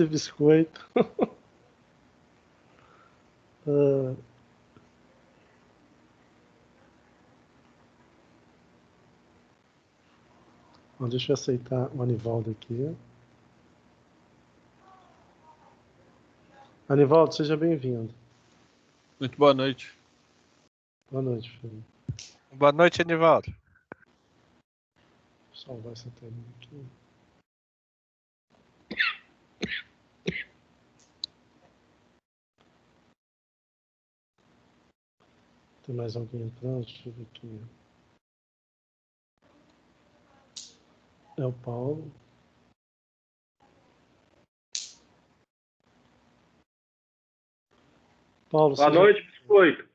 Esse biscoito. Bom, deixa eu aceitar o Anivaldo aqui. Anivaldo, seja bem-vindo. Muito boa noite. Boa noite, filho. Boa noite, Anivaldo. Vou salvar essa telinha aqui. Tem mais alguém entrando? Deixa eu ver aqui. É o Paulo. Paulo, boa noite, biscoito.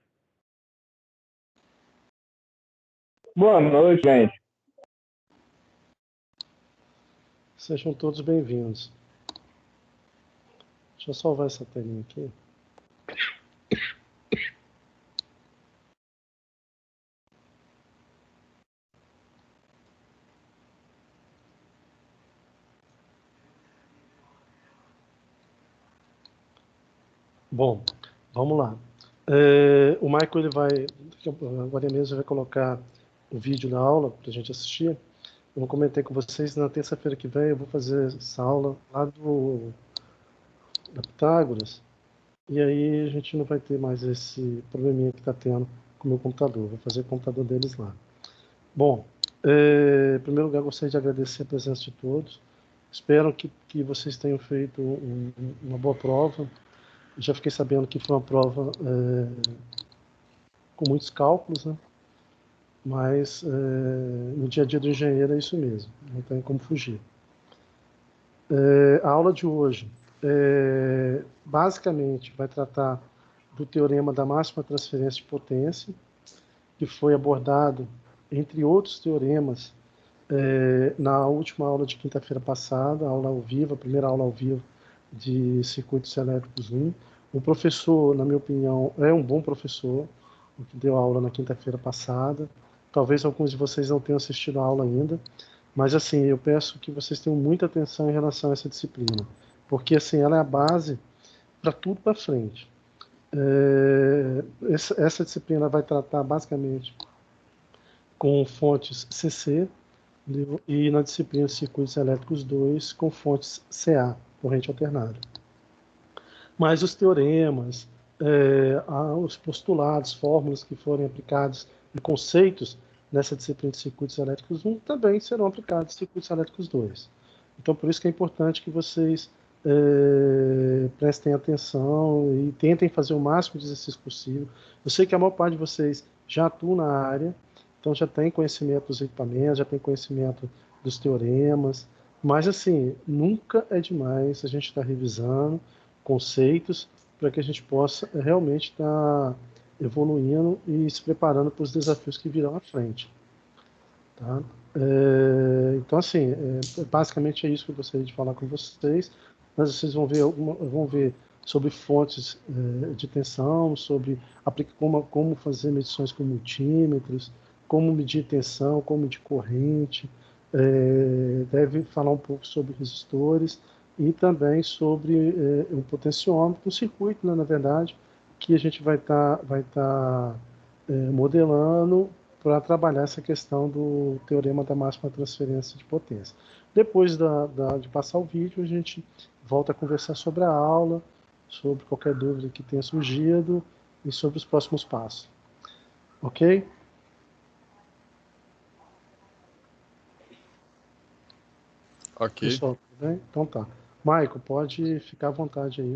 Boa noite, gente. Sejam todos bem-vindos. Deixa eu salvar essa telinha aqui. Bom, vamos lá. O Michael ele vai, agora mesmo, vai colocar o vídeo da aula para a gente assistir. Eu comentei com vocês, na terça-feira que vem eu vou fazer essa aula lá da Pitágoras. E aí a gente não vai ter mais esse probleminha que está tendo com o meu computador. Vou fazer o computador deles lá. Bom, em primeiro lugar gostaria de agradecer a presença de todos. Espero que vocês tenham feito uma boa prova. Já fiquei sabendo que foi uma prova com muitos cálculos, né? Mas no dia a dia do engenheiro é isso mesmo, não tem como fugir. A aula de hoje basicamente vai tratar do teorema da máxima transferência de potência, que foi abordado, entre outros teoremas, na última aula de quinta-feira passada, aula ao vivo, a primeira aula ao vivo de circuitos elétricos 1. O professor, na minha opinião, é um bom professor, o que deu aula na quinta-feira passada. Talvez alguns de vocês não tenham assistido a aula ainda, mas assim, eu peço que vocês tenham muita atenção em relação a essa disciplina, porque assim, ela é a base para tudo para frente. Essa disciplina vai tratar basicamente com fontes CC, e na disciplina de circuitos elétricos 2 com fontes CA, corrente alternada. Mas os teoremas, os postulados, fórmulas que forem aplicados e conceitos nessa disciplina de circuitos elétricos 1 também serão aplicados em circuitos elétricos 2. Então, por isso que é importante que vocês prestem atenção e tentem fazer o máximo de exercício possível. Eu sei que a maior parte de vocês já atua na área, então já tem conhecimento dos equipamentos, já tem conhecimento dos teoremas, mas assim, nunca é demais a gente estar revisando conceitos para que a gente possa realmente estar evoluindo e se preparando para os desafios que virão à frente. Tá? Então, assim, basicamente é isso que eu gostaria de falar com vocês. Mas vocês vão ver sobre fontes de tensão, sobre como fazer medições com multímetros, como medir tensão, como medir corrente, deve falar um pouco sobre resistores e também sobre um potenciômetro, um circuito, né, na verdade, que a gente vai tá, modelando para trabalhar essa questão do teorema da máxima transferência de potência. Depois de passar o vídeo, a gente volta a conversar sobre a aula, sobre qualquer dúvida que tenha surgido e sobre os próximos passos. Ok? Ok. Pessoal, tudo bem? Então tá. Maico, pode ficar à vontade aí.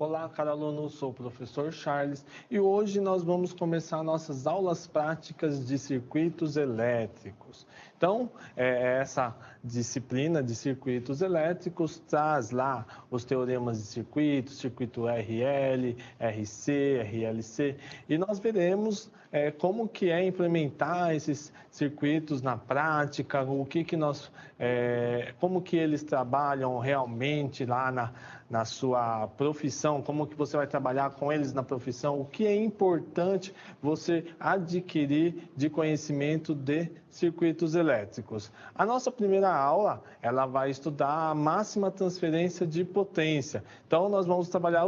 Olá, caro aluno, sou o professor Charles e hoje nós vamos começar nossas aulas práticas de circuitos elétricos. Então, essa disciplina de circuitos elétricos traz lá os teoremas de circuito, circuito RL, RC, RLC, e nós veremos como que é implementar esses circuitos na prática, como que eles trabalham realmente lá na sua profissão, como que você vai trabalhar com eles na profissão, o que é importante você adquirir de conhecimento de circuitos elétricos. A nossa primeira aula, ela vai estudar a máxima transferência de potência. Então, nós vamos trabalhar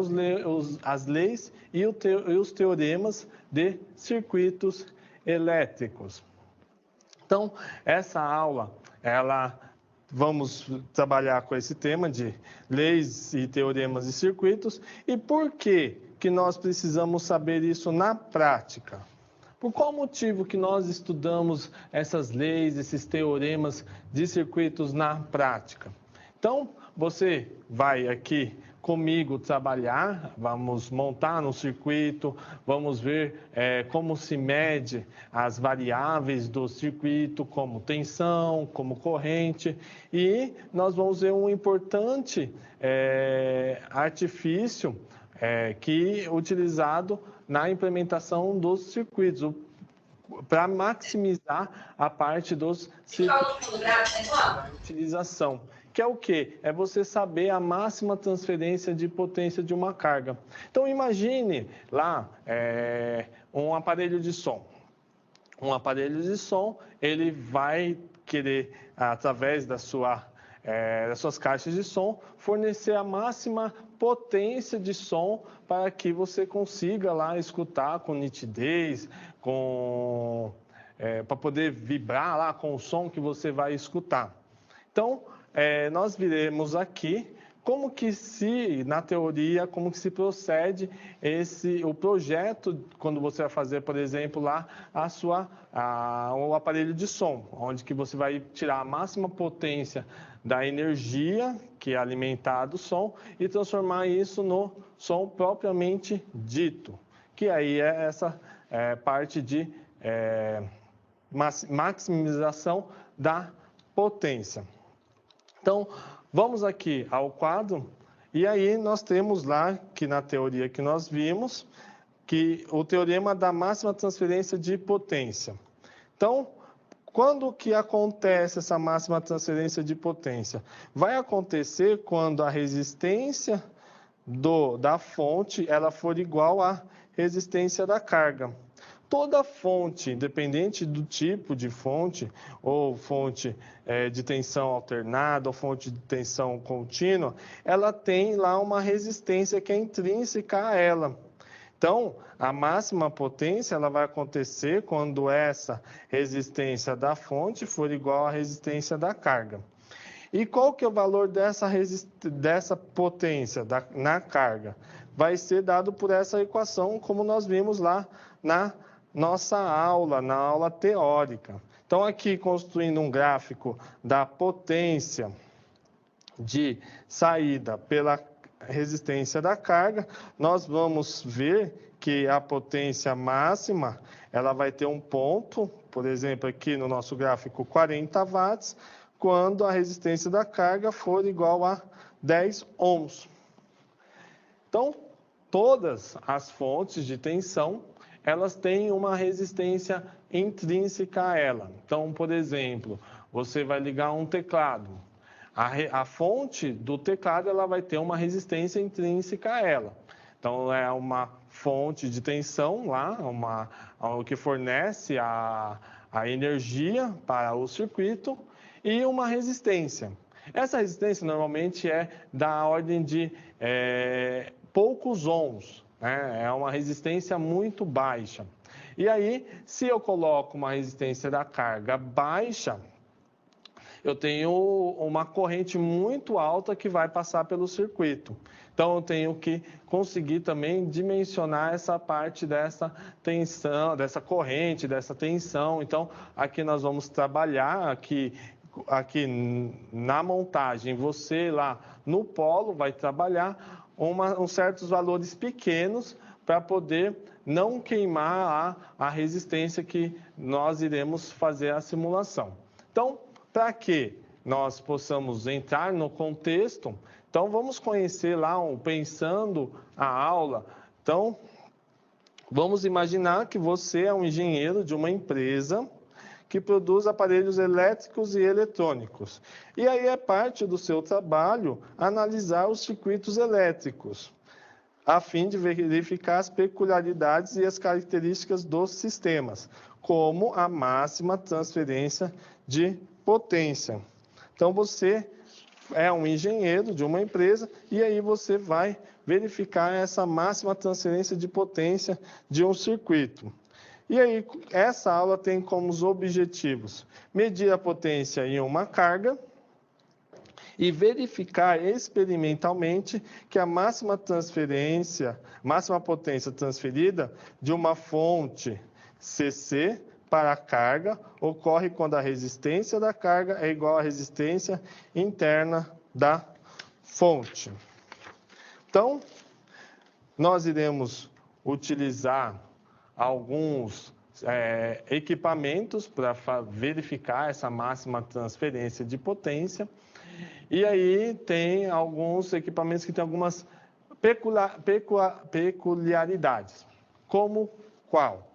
as leis e os teoremas de circuitos elétricos. Então, essa aula, vamos trabalhar com esse tema de leis e teoremas de circuitos. E por que nós precisamos saber isso na prática? Por qual motivo que nós estudamos essas leis, esses teoremas de circuitos na prática? Então, você vai aqui comigo trabalhar, vamos montar no circuito, vamos ver como se mede as variáveis do circuito, como tensão, como corrente, e nós vamos ver um importante artifício utilizado na implementação dos circuitos, para maximizar a parte dos circuitos da utilização. Que é o quê? É você saber a máxima transferência de potência de uma carga. Então, imagine lá um aparelho de som. Um aparelho de som, ele vai querer, através das suas caixas de som, fornecer a máxima potência de som para que você consiga lá escutar com nitidez, para poder vibrar lá com o som que você vai escutar. Então, nós viremos aqui na teoria, como que se procede o projeto, quando você vai fazer, por exemplo, lá o aparelho de som, onde que você vai tirar a máxima potência da energia que é alimentada do som e transformar isso no som propriamente dito, que aí é essa parte de maximização da potência. Então, vamos aqui ao quadro, e aí nós temos lá, que na teoria que nós vimos, que o teorema da máxima transferência de potência. Então, quando que acontece essa máxima transferência de potência? Vai acontecer quando a resistência da fonte ela for igual à resistência da carga. Toda fonte, independente do tipo de fonte, ou fonte de tensão alternada, ou fonte de tensão contínua, ela tem lá uma resistência que é intrínseca a ela. Então, a máxima potência ela vai acontecer quando essa resistência da fonte for igual à resistência da carga. E qual que é o valor dessa potência na carga? Vai ser dado por essa equação, como nós vimos lá na nossa aula, na aula teórica. Então, aqui construindo um gráfico da potência de saída pela resistência da carga, nós vamos ver que a potência máxima, ela vai ter um ponto, por exemplo, aqui no nosso gráfico 40 watts, quando a resistência da carga for igual a 10 ohms. Então, todas as fontes de tensão, elas têm uma resistência intrínseca a ela. Então, por exemplo, você vai ligar um teclado. A fonte do teclado ela vai ter uma resistência intrínseca a ela. Então, é uma fonte de tensão lá, o que fornece a energia para o circuito e uma resistência. Essa resistência normalmente é da ordem de poucos ohms. É uma resistência muito baixa. E aí, se eu coloco uma resistência da carga baixa, eu tenho uma corrente muito alta que vai passar pelo circuito. Então, eu tenho que conseguir também dimensionar essa parte dessa tensão, dessa corrente, dessa tensão. Então, aqui nós vamos trabalhar, aqui na montagem, você lá no polo vai trabalhar certos valores pequenos para poder não queimar a resistência que nós iremos fazer a simulação. Então, para que nós possamos entrar no contexto, então vamos conhecer lá, pensando a aula. Então, vamos imaginar que você é um engenheiro de uma empresa que produz aparelhos elétricos e eletrônicos. E aí é parte do seu trabalho analisar os circuitos elétricos, a fim de verificar as peculiaridades e as características dos sistemas, como a máxima transferência de potência. Então, você é um engenheiro de uma empresa e aí você vai verificar essa máxima transferência de potência de um circuito. E aí, essa aula tem como objetivos medir a potência em uma carga e verificar experimentalmente que a máxima potência transferida de uma fonte CC para a carga ocorre quando a resistência da carga é igual à resistência interna da fonte. Então, nós iremos utilizar alguns equipamentos para verificar essa máxima transferência de potência. E aí tem alguns equipamentos que têm algumas peculiaridades. Como qual?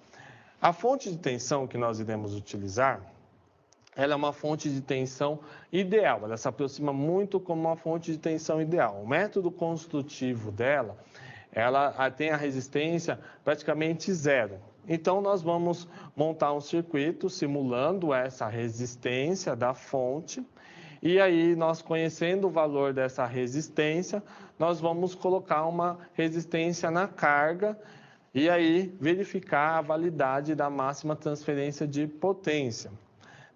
A fonte de tensão que nós iremos utilizar, ela é uma fonte de tensão ideal. Ela se aproxima muito como uma fonte de tensão ideal. O método construtivo dela, ela tem a resistência praticamente zero. Então, nós vamos montar um circuito simulando essa resistência da fonte. E aí, nós conhecendo o valor dessa resistência, nós vamos colocar uma resistência na carga e aí verificar a validade da máxima transferência de potência.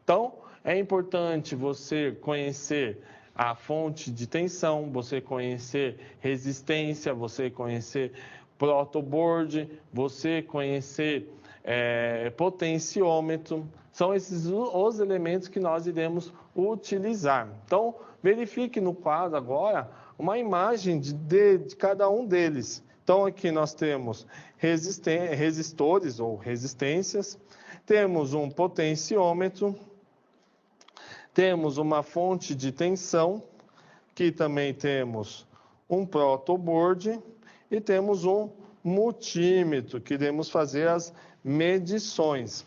Então, é importante você conhecer a fonte de tensão, você conhecer resistência, você conhecer protoboard, você conhecer potenciômetro. São esses os elementos que nós iremos utilizar. Então, verifique no quadro agora uma imagem de cada um deles. Então, aqui nós temos resistores ou resistências, temos um potenciômetro, temos uma fonte de tensão, que também temos um protoboard e temos um multímetro, que iremos fazer as medições.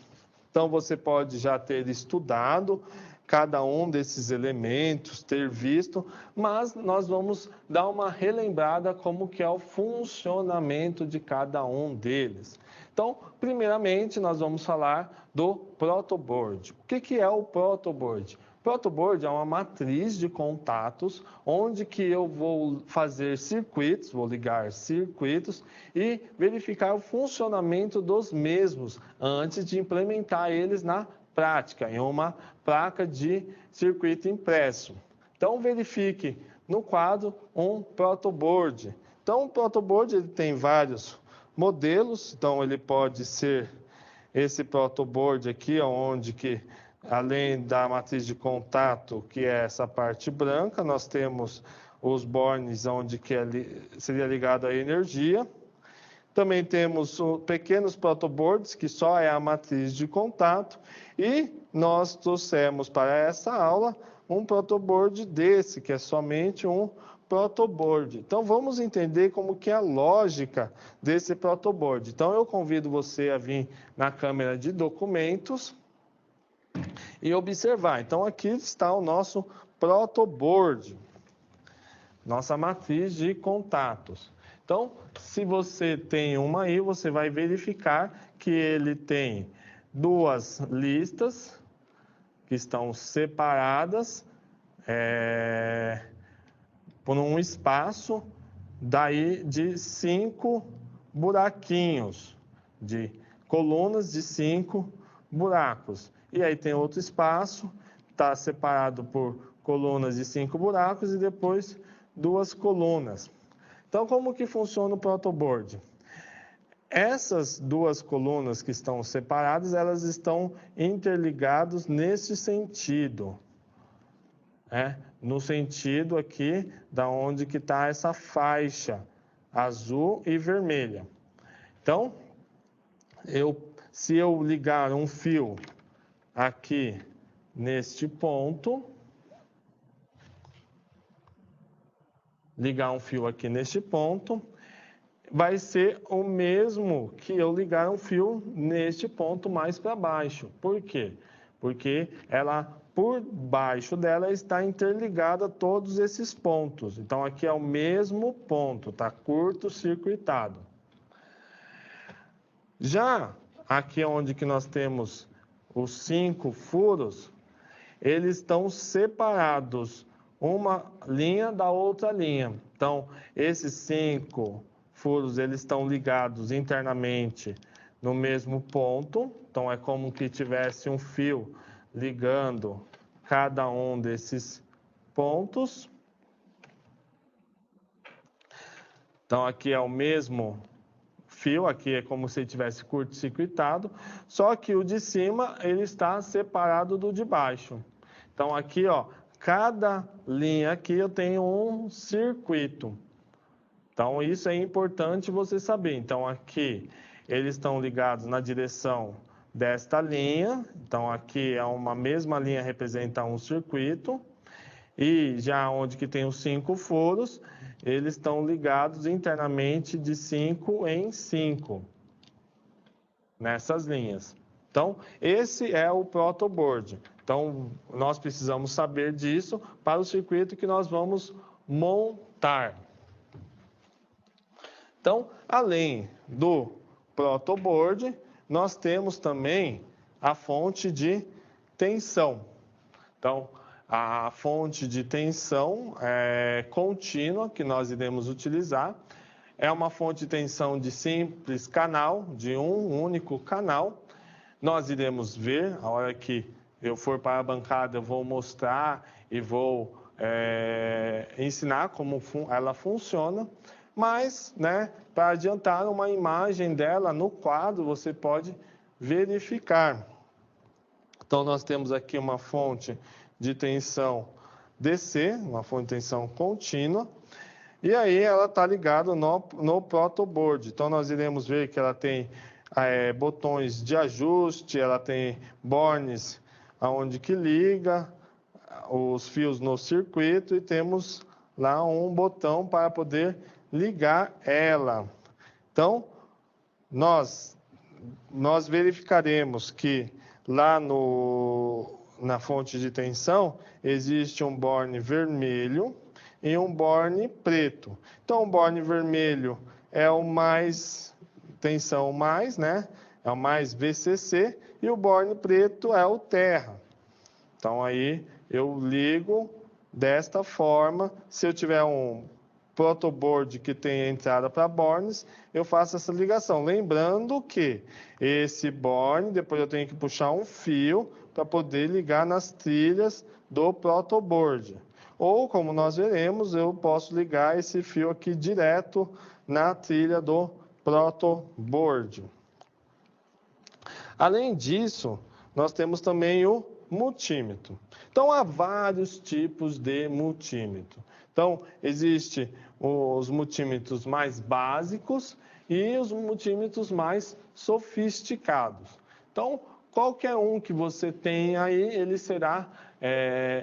Então, você pode já ter estudado cada um desses elementos, ter visto, mas nós vamos dar uma relembrada como que é o funcionamento de cada um deles. Então, primeiramente, nós vamos falar do protoboard. O que é o protoboard? Protoboard é uma matriz de contatos onde que eu vou fazer circuitos, vou ligar circuitos e verificar o funcionamento dos mesmos antes de implementar eles na prática, em uma placa de circuito impresso. Então, verifique no quadro um protoboard. Então, o protoboard ele tem vários modelos, então ele pode ser esse protoboard aqui, onde que além da matriz de contato, que é essa parte branca, nós temos os bornes onde que seria ligado à energia. Também temos pequenos protoboards, que só é a matriz de contato. E nós trouxemos para essa aula um protoboard desse, que é somente um protoboard. Então, vamos entender como que é a lógica desse protoboard. Então, eu convido você a vir na câmera de documentos e observar. Então, aqui está o nosso protoboard, nossa matriz de contatos. Então, se você tem uma aí, você vai verificar que ele tem duas listas que estão separadas por um espaço daí de 5 buraquinhos, de colunas de 5 buracos. E aí tem outro espaço, está separado por colunas de 5 buracos e depois 2 colunas. Então, como que funciona o protoboard? Essas 2 colunas que estão separadas, elas estão interligadas nesse sentido. no sentido aqui da onde que está essa faixa azul e vermelha. Então, se eu ligar um fio aqui neste ponto, vai ser o mesmo que eu ligar um fio neste ponto mais para baixo. Por quê? Porque ela, por baixo dela, está interligada a todos esses pontos. Então, aqui é o mesmo ponto, está curto-circuitado. Já aqui onde que nós temos os 5 furos, eles estão separados uma linha da outra linha. Então, esses 5 furos, eles estão ligados internamente no mesmo ponto. Então, é como que tivesse um fio ligando cada um desses pontos. Então, aqui é o mesmo fio, aqui é como se tivesse curto-circuitado, só que o de cima ele está separado do de baixo. Então aqui, ó, cada linha aqui eu tenho um circuito. Então isso é importante você saber. Então aqui eles estão ligados na direção desta linha. Então aqui é uma mesma linha, representa um circuito. E já onde que tem os 5 furos, eles estão ligados internamente de 5 em 5, nessas linhas. Então, esse é o protoboard. Então, nós precisamos saber disso para o circuito que nós vamos montar. Então, além do protoboard, nós temos também a fonte de tensão. Então, a fonte de tensão contínua que nós iremos utilizar é uma fonte de tensão de simples canal, de um único canal. Nós iremos ver, a hora que eu for para a bancada, eu vou mostrar e vou ensinar como ela funciona. Mas, né, para adiantar uma imagem dela no quadro, você pode verificar. Então, nós temos aqui uma fonte de tensão DC, uma fonte de tensão contínua, e aí ela está ligada no protoboard. Então, nós iremos ver que ela tem botões de ajuste, ela tem bornes aonde que liga os fios no circuito e temos lá um botão para poder ligar ela. Então, nós verificaremos que lá na fonte de tensão existe um borne vermelho e um borne preto. Então, o borne vermelho é o mais tensão mais, né? É o mais VCC, e o borne preto é o terra. Então, aí eu ligo desta forma. Se eu tiver um protoboard que tenha entrada para bornes, eu faço essa ligação. Lembrando que esse borne, depois eu tenho que puxar um fio para poder ligar nas trilhas do protoboard. Ou, como nós veremos, eu posso ligar esse fio aqui direto na trilha do protoboard. Além disso, nós temos também o multímetro. Então, há vários tipos de multímetro. Então, existem os multímetros mais básicos e os multímetros mais sofisticados. Então, qualquer um que você tenha aí, ele será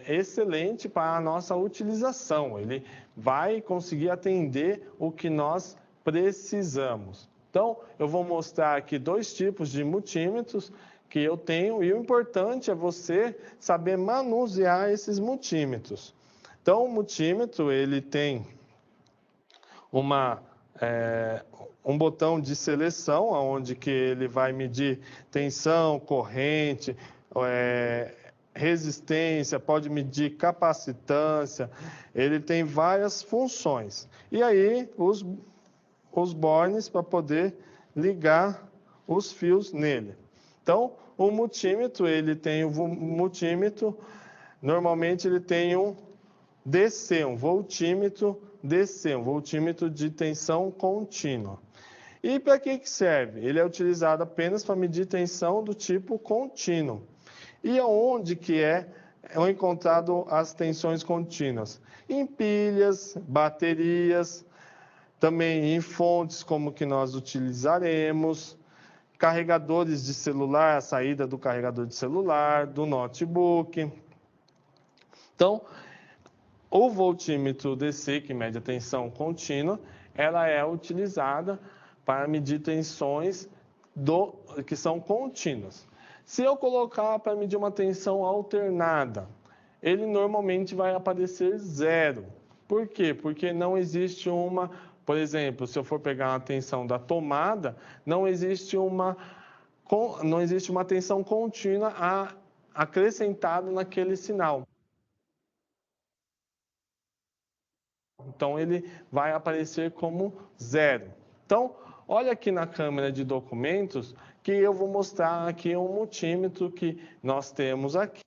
excelente para a nossa utilização. Ele vai conseguir atender o que nós precisamos. Então, eu vou mostrar aqui 2 tipos de multímetros que eu tenho, e o importante é você saber manusear esses multímetros. Então, o multímetro, ele tem um botão de seleção, onde que ele vai medir tensão, corrente, resistência, pode medir capacitância, ele tem várias funções. E aí, os bornes para poder ligar os fios nele. Então, o multímetro, normalmente ele tem um DC, um voltímetro DC, um voltímetro de tensão contínua. E para que serve? Ele é utilizado apenas para medir tensão do tipo contínuo. E onde que é é encontrado as tensões contínuas em pilhas, baterias, também em fontes como que nós utilizaremos, carregadores de celular, a saída do carregador de celular, do notebook. Então, o voltímetro DC, que mede a tensão contínua, ela é utilizada para medir tensões que são contínuas. Se eu colocar para medir uma tensão alternada, ele normalmente vai aparecer zero. Por quê? Porque não existe uma, por exemplo, se eu for pegar uma tensão da tomada, não existe uma tensão contínua acrescentada naquele sinal. Então, ele vai aparecer como zero. Então, olha aqui na câmera de documentos que eu vou mostrar aqui um multímetro que nós temos aqui.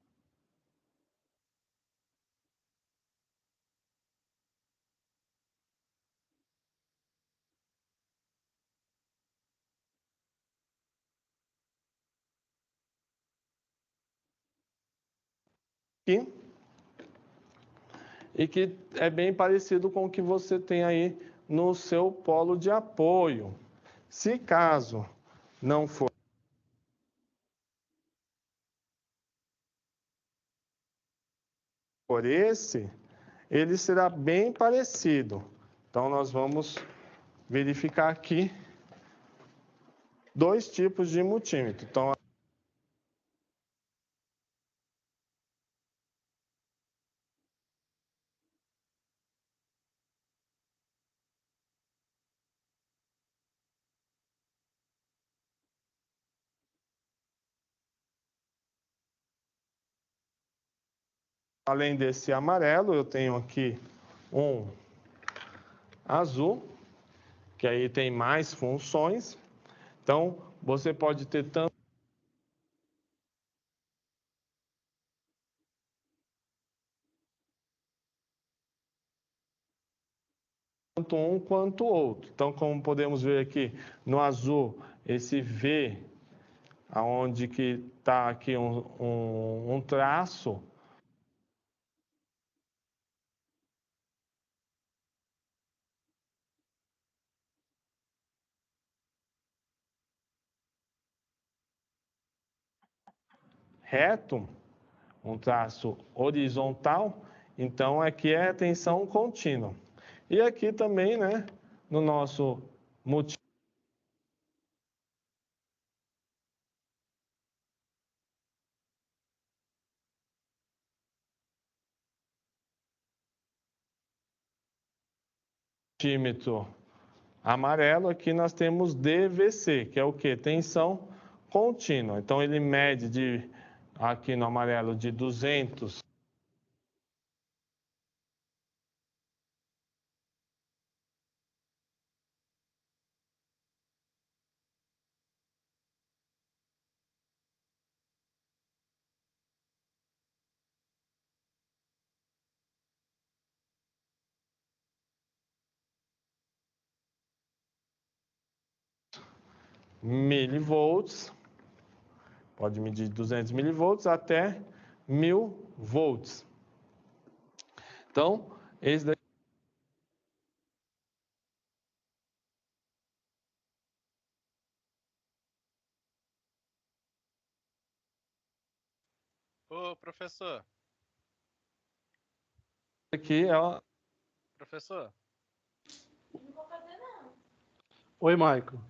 E que é bem parecido com o que você tem aí no seu polo de apoio. Se caso não for esse, ele será bem parecido. Então, nós vamos verificar aqui dois tipos de multímetro. Então, além desse amarelo, eu tenho aqui um azul, que aí tem mais funções. Então, você pode ter tanto um quanto o outro. Então, como podemos ver aqui no azul, esse V, aonde que está aqui um traço, reto, um traço horizontal, então aqui é tensão contínua. E aqui também, né, no nosso multímetro amarelo, aqui nós temos DVC, que é o que? Tensão contínua. Então ele mede aqui no amarelo de 200 milivolts, pode medir 200 milivolts até 1000 volts. Então, esse daqui Ô, professor. é Professor, Oi, Michael.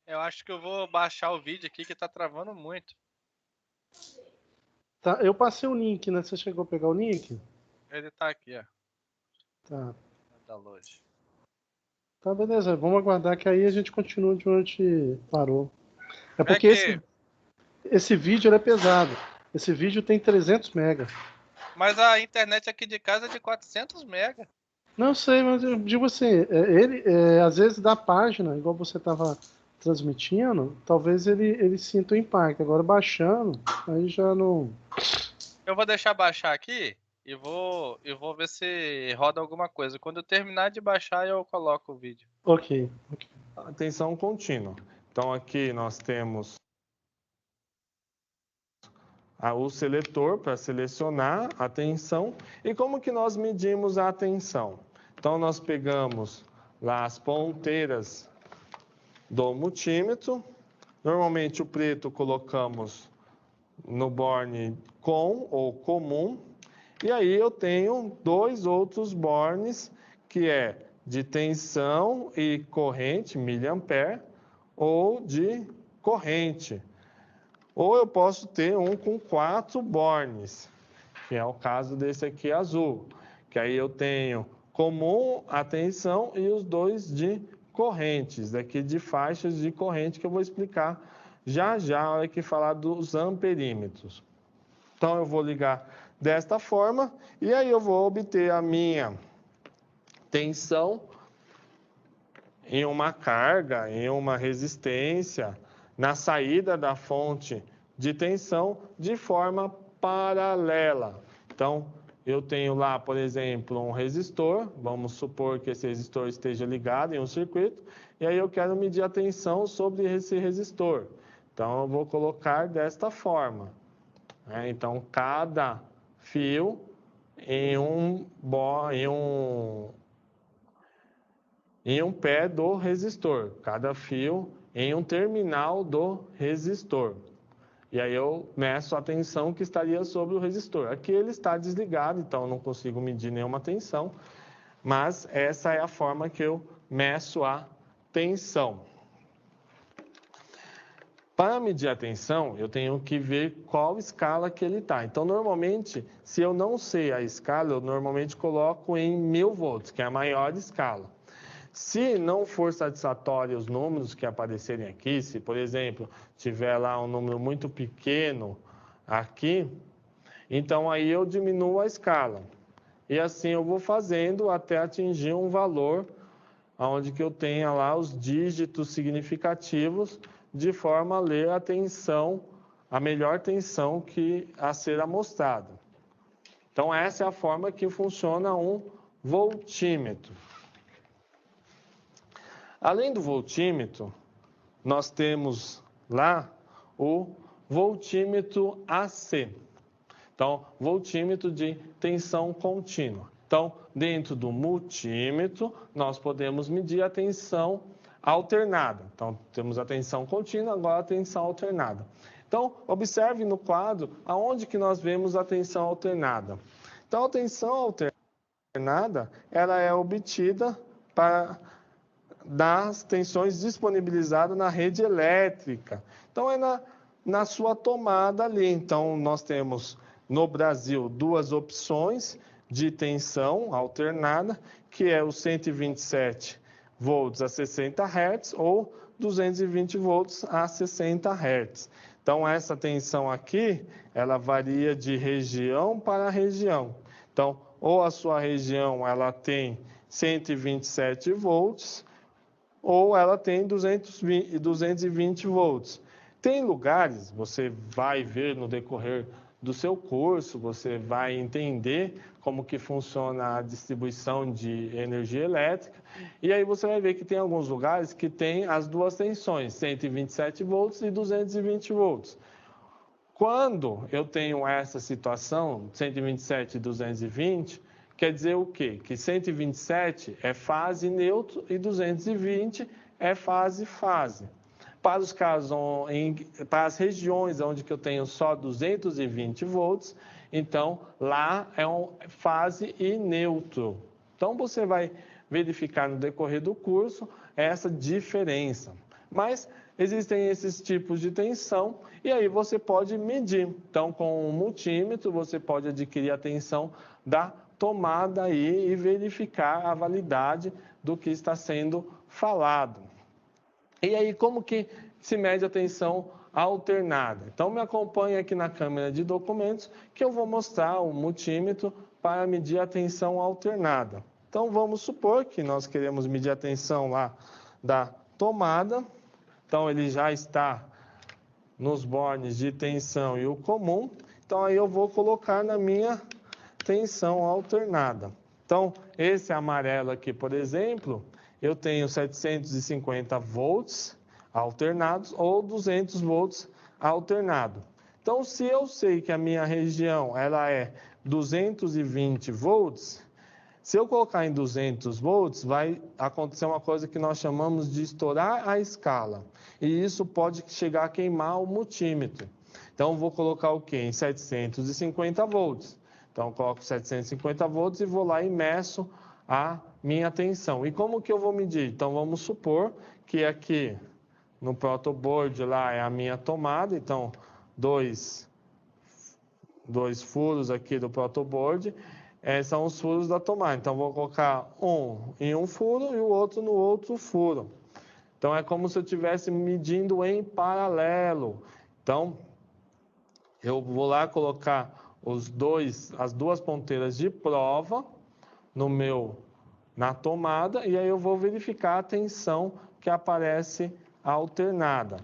eu acho que eu vou baixar o vídeo aqui que tá travando muito. Tá, eu passei o link, né? Você chegou a pegar o link? Ele tá aqui, ó. Tá. Download. Tá, beleza. Vamos aguardar que aí a gente continua de onde parou. É É porque que... esse vídeo ele é pesado. Esse vídeo tem 300 mega. Mas a internet aqui de casa é de 400 mega. Não sei, mas eu digo assim, às vezes da página, igual você estava transmitindo, talvez ele sinta o impacto. Agora baixando, aí já não. Eu vou deixar baixar aqui e vou ver se roda alguma coisa. Quando eu terminar de baixar, eu coloco o vídeo. Ok. a tensão contínua. Então aqui nós temos o seletor para selecionar a tensão. E como que nós medimos a tensão? Então, nós pegamos lá as ponteiras do multímetro. Normalmente, o preto colocamos no borne com ou comum. E aí eu tenho dois outros bornes, que é de tensão e corrente, miliampere, ou de corrente. Ou eu posso ter um com 4 bornes, que é o caso desse aqui azul. Que aí eu tenho comum a tensão e os dois de correntes, daqui de faixas de corrente, que eu vou explicar já já, na hora que falar dos amperímetros. Então, eu vou ligar desta forma, e aí eu vou obter a minha tensão em uma carga, em uma resistência, na saída da fonte de tensão, de forma paralela. Então, eu tenho lá, por exemplo, um resistor, vamos supor que esse resistor esteja ligado em um circuito, e aí eu quero medir a tensão sobre esse resistor. Então, eu vou colocar desta forma. Então, cada fio em um pé do resistor, cada fio em um terminal do resistor. E aí eu meço a tensão que estaria sobre o resistor. Aqui ele está desligado, então eu não consigo medir nenhuma tensão, mas essa é a forma que eu meço a tensão. Para medir a tensão, eu tenho que ver qual escala que ele está. Então, normalmente, se eu não sei a escala, eu normalmente coloco em 1000 volts, que é a maior escala. Se não for satisfatório os números que aparecerem aqui, se, por exemplo, tiver lá um número muito pequeno aqui, então aí eu diminuo a escala. E assim eu vou fazendo até atingir um valor onde que eu tenha lá os dígitos significativos, de forma a ler a tensão, a melhor tensão a ser amostrada. Então, essa é a forma que funciona um voltímetro. Além do voltímetro, nós temos lá o voltímetro AC. Então, voltímetro de tensão contínua. Então, dentro do multímetro, nós podemos medir a tensão alternada. Então, temos a tensão contínua, agora a tensão alternada. Então, observe no quadro aonde que nós vemos a tensão alternada. Então, a tensão alternada, ela é obtida das tensões disponibilizadas na rede elétrica. Então, é na sua tomada ali. Então, nós temos no Brasil duas opções de tensão alternada, que é o 127 volts a 60 Hz ou 220 volts a 60 Hz. Então, essa tensão aqui, ela varia de região para região. Então, ou a sua região ela tem 127 volts, ou ela tem 220 volts. Tem lugares, você vai ver no decorrer do seu curso, você vai entender como que funciona a distribuição de energia elétrica, e aí você vai ver que tem alguns lugares que tem as duas tensões, 127 volts e 220 volts. Quando eu tenho essa situação, 127 e 220, quer dizer o quê? Que 127 é fase neutro e 220 é fase-fase. Para os casos, para as regiões onde eu tenho só 220 volts, então lá é fase e neutro. Então você vai verificar no decorrer do curso essa diferença. Mas existem esses tipos de tensão e aí você pode medir. Então, com o multímetro, você pode adquirir a tensão da tomada aí e verificar a validade do que está sendo falado. E aí, como que se mede a tensão alternada? Então, me acompanhe aqui na câmera de documentos, que eu vou mostrar o multímetro para medir a tensão alternada. Então, vamos supor que nós queremos medir a tensão lá da tomada. Então, ele já está nos bornes de tensão e o comum. Então, aí eu vou colocar na minha tensão alternada. Então, esse amarelo aqui, por exemplo, eu tenho 750 volts alternados ou 200 volts alternado. Então, se eu sei que a minha região ela é 220 volts, se eu colocar em 200 volts, vai acontecer uma coisa que nós chamamos de estourar a escala. E isso pode chegar a queimar o multímetro. Então, vou colocar o quê? Em 750 volts. Então, eu coloco 750 volts e vou lá e meço a minha tensão. E como que eu vou medir? Então, vamos supor que aqui no protoboard lá é a minha tomada. Então, dois furos aqui do protoboard são os furos da tomada. Então, vou colocar um em um furo e o outro no outro furo. Então, é como se eu estivesse medindo em paralelo. Então, eu vou lá colocar as duas ponteiras de prova na tomada e aí eu vou verificar a tensão que aparece alternada.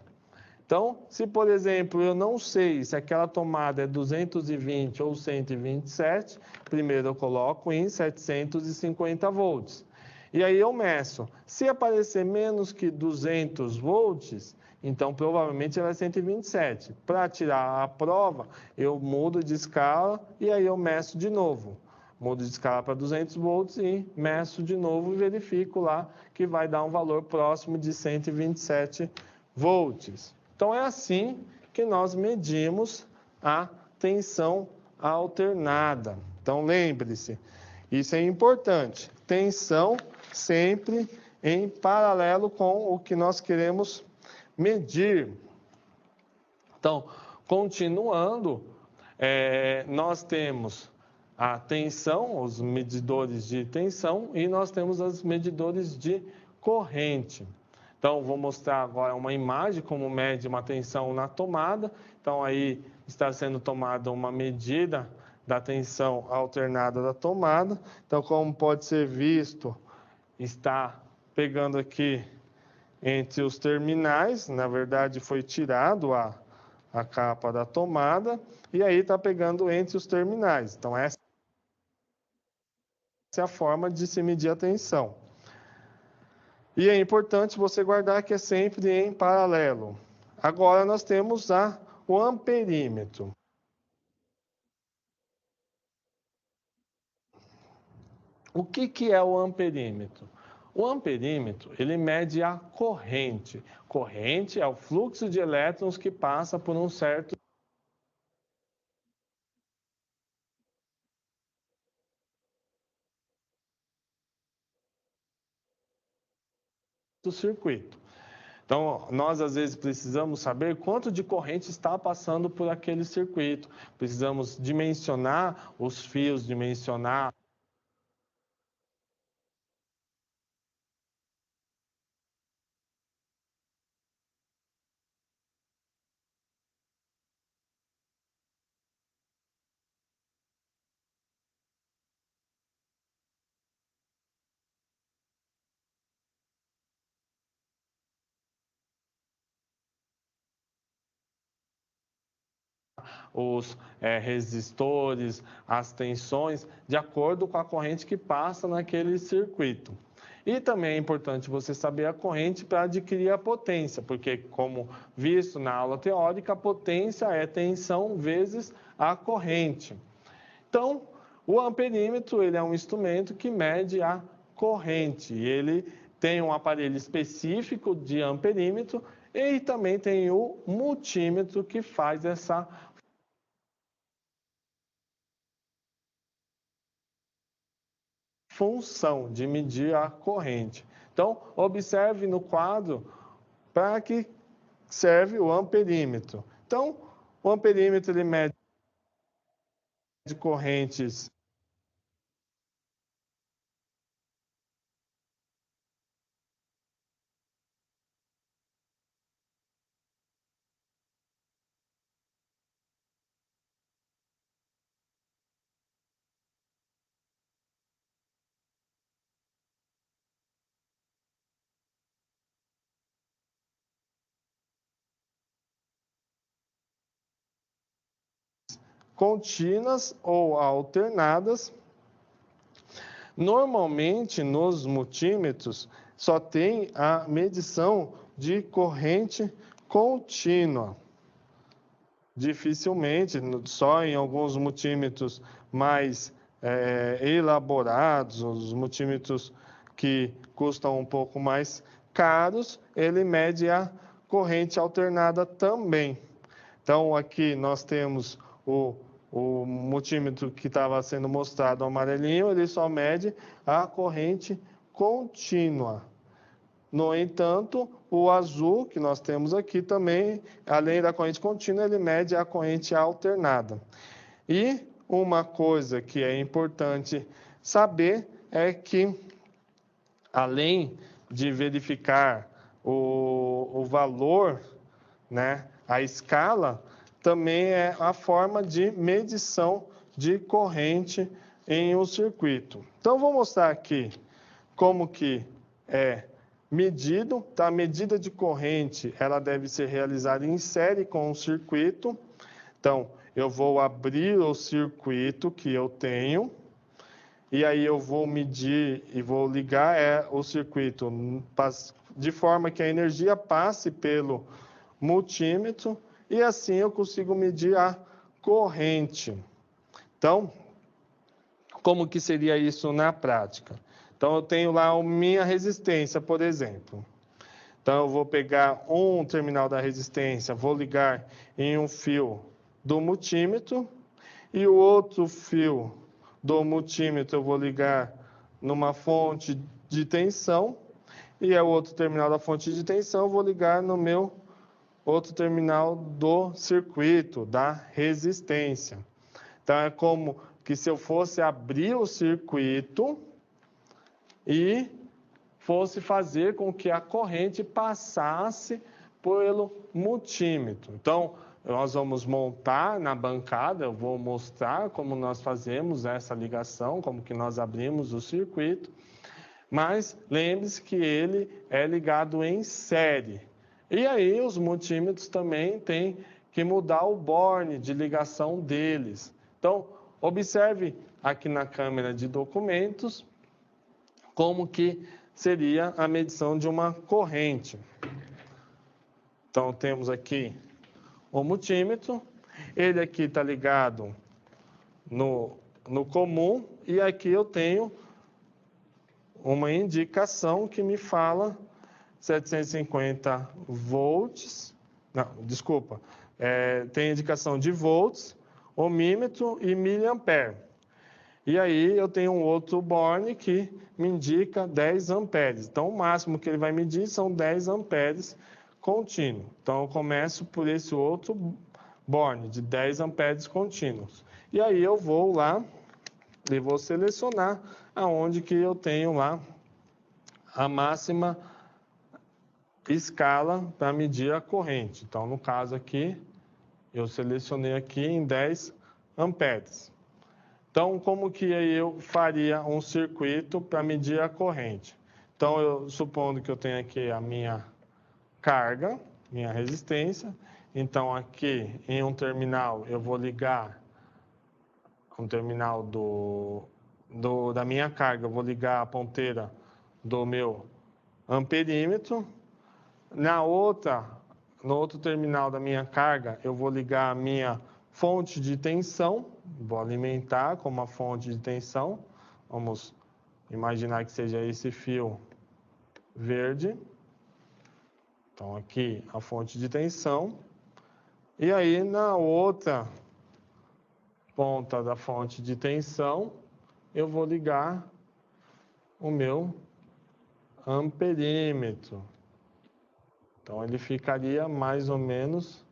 Então, se por exemplo eu não sei se aquela tomada é 220 ou 127, primeiro eu coloco em 750 volts. E aí eu meço. Se aparecer menos que 200 volts, então provavelmente ela é 127. Para tirar a prova, eu mudo de escala e aí eu meço de novo. Mudo de escala para 200 volts e meço de novo e verifico lá que vai dar um valor próximo de 127 volts. Então, é assim que nós medimos a tensão alternada. Então, lembre-se, isso é importante. Tensão sempre em paralelo com o que nós queremos medir. Então, continuando, nós temos a tensão, os medidores de tensão, e nós temos os medidores de corrente. Então, vou mostrar agora uma imagem como mede uma tensão na tomada. Então, aí está sendo tomada uma medida da tensão alternada da tomada. Então, como pode ser visto, está pegando aqui entre os terminais. Na verdade, foi tirado a capa da tomada. E aí está pegando entre os terminais. Então, essa é a forma de se medir a tensão. E é importante você guardar que é sempre em paralelo. Agora nós temos o amperímetro. O que é o amperímetro? O amperímetro, ele mede a corrente. Corrente é o fluxo de elétrons que passa por um certo circuito. Então, nós às vezes precisamos saber quanto de corrente está passando por aquele circuito. Precisamos dimensionar os fios, dimensionar os resistores, as tensões, de acordo com a corrente que passa naquele circuito. E também é importante você saber a corrente para adquirir a potência, porque, como visto na aula teórica, a potência é tensão vezes a corrente. Então, o amperímetro ele é um instrumento que mede a corrente. Ele tem um aparelho específico de amperímetro e também tem o multímetro que faz essa função de medir a corrente. Então, observe no quadro para que serve o amperímetro. Então, o amperímetro ele mede correntes contínuas ou alternadas. Normalmente, nos multímetros, só tem a medição de corrente contínua. dificilmente, só em alguns multímetros mais elaborados, os multímetros que custam um pouco mais caros, ele mede a corrente alternada também. Então, aqui nós temos o multímetro que estava sendo mostrado amarelinho, ele só mede a corrente contínua. No entanto, o azul, que nós temos aqui também, além da corrente contínua, ele mede a corrente alternada. E uma coisa que é importante saber é que, além de verificar o valor, né, a escala, também é a forma de medição de corrente em um circuito. Então, vou mostrar aqui como que é medido. Tá? A medida de corrente, ela deve ser realizada em série com o circuito. Então, eu vou abrir o circuito que eu tenho, e aí eu vou medir e vou ligar o circuito de forma que a energia passe pelo multímetro, e assim eu consigo medir a corrente. Então, como que seria isso na prática? Então, eu tenho lá a minha resistência, por exemplo. Então, eu vou pegar um terminal da resistência, vou ligar em um fio do multímetro, e o outro fio do multímetro eu vou ligar numa fonte de tensão, e o outro terminal da fonte de tensão eu vou ligar no meu outro terminal do circuito, da resistência. Então, é como que se eu fosse abrir o circuito e fosse fazer com que a corrente passasse pelo multímetro. Então, nós vamos montar na bancada, eu vou mostrar como nós fazemos essa ligação, como que nós abrimos o circuito, mas lembre-se que ele é ligado em série. E aí os multímetros também têm que mudar o borne de ligação deles. Então, observe aqui na câmera de documentos como que seria a medição de uma corrente. Então, temos aqui o multímetro, ele aqui está ligado no comum, e aqui eu tenho uma indicação que me fala 750 volts, não, desculpa, tem indicação de volts, ohmímetro e miliampere. E aí eu tenho um outro borne que me indica 10 amperes. Então, o máximo que ele vai medir são 10 amperes contínuo. Então, eu começo por esse outro borne de 10 amperes contínuos. E aí eu vou lá e vou selecionar aonde que eu tenho lá a máxima escala para medir a corrente. Então, no caso aqui, eu selecionei aqui em 10 amperes. Então, como que eu faria um circuito para medir a corrente? Então, eu supondo que eu tenho aqui a minha carga, minha resistência. Então, aqui em um terminal, eu vou ligar um terminal da minha carga, eu vou ligar a ponteira do meu amperímetro. No outro terminal da minha carga, eu vou ligar a minha fonte de tensão, vou alimentar com uma fonte de tensão. Vamos imaginar que seja esse fio verde. Então, aqui a fonte de tensão. E aí, na outra ponta da fonte de tensão, eu vou ligar o meu amperímetro. Então, ele ficaria mais ou menos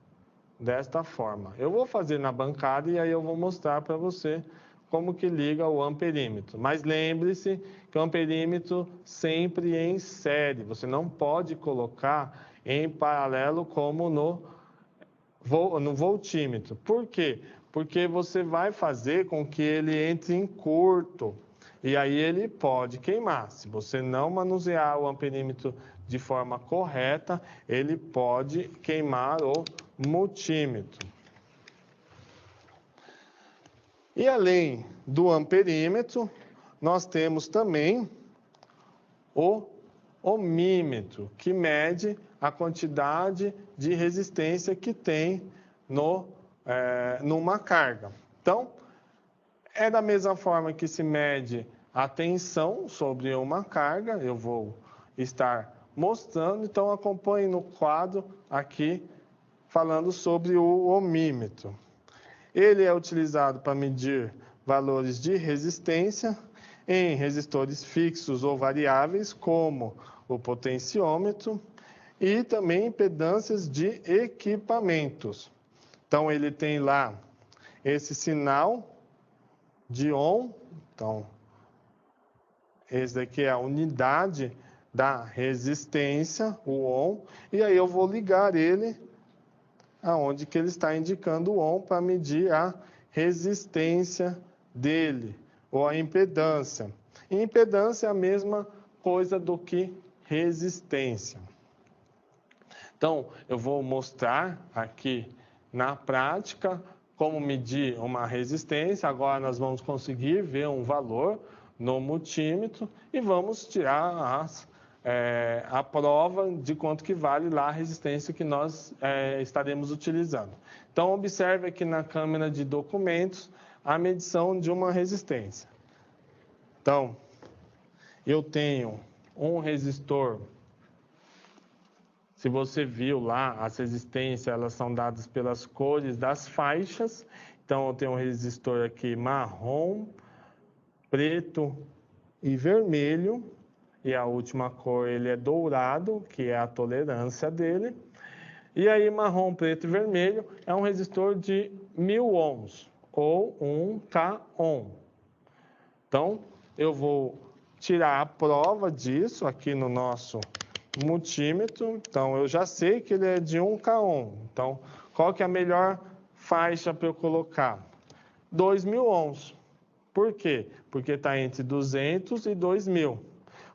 desta forma. Eu vou fazer na bancada e aí eu vou mostrar para você como que liga o amperímetro. Mas lembre-se que o amperímetro sempre em série. Você não pode colocar em paralelo como no voltímetro. Por quê? Porque você vai fazer com que ele entre em curto. E aí ele pode queimar. Se você não manusear o amperímetro de forma correta, ele pode queimar o multímetro. E além do amperímetro, nós temos também o ohmímetro, que mede a quantidade de resistência que tem no numa carga. Então, é da mesma forma que se mede a tensão sobre uma carga, eu vou estar mostrando, então acompanhe no quadro aqui, falando sobre o ohmímetro. Ele é utilizado para medir valores de resistência em resistores fixos ou variáveis, como o potenciômetro, e também impedâncias de equipamentos. Então, ele tem lá esse sinal de ohm, então, esse daqui é a unidade da resistência, o ohm, e aí eu vou ligar ele aonde que ele está indicando o ohm para medir a resistência dele, ou a impedância. E impedância é a mesma coisa do que resistência. Então, eu vou mostrar aqui na prática como medir uma resistência. Agora nós vamos conseguir ver um valor no multímetro e vamos tirar a prova de quanto que vale lá a resistência que nós estaremos utilizando. Então, observe aqui na câmera de documentos a medição de uma resistência. Então, eu tenho um resistor. Se você viu lá, as resistências elas são dadas pelas cores das faixas. Então, eu tenho um resistor aqui marrom, preto e vermelho. E a última cor ele é dourado, que é a tolerância dele. E aí, marrom, preto e vermelho é um resistor de 1000 ohms, ou 1 k-ohm. Então, eu vou tirar a prova disso aqui no nosso multímetro. Então, eu já sei que ele é de 1 k-ohm. Então, qual que é a melhor faixa para eu colocar? 2000 ohms. Por quê? Porque está entre 200 e 2000.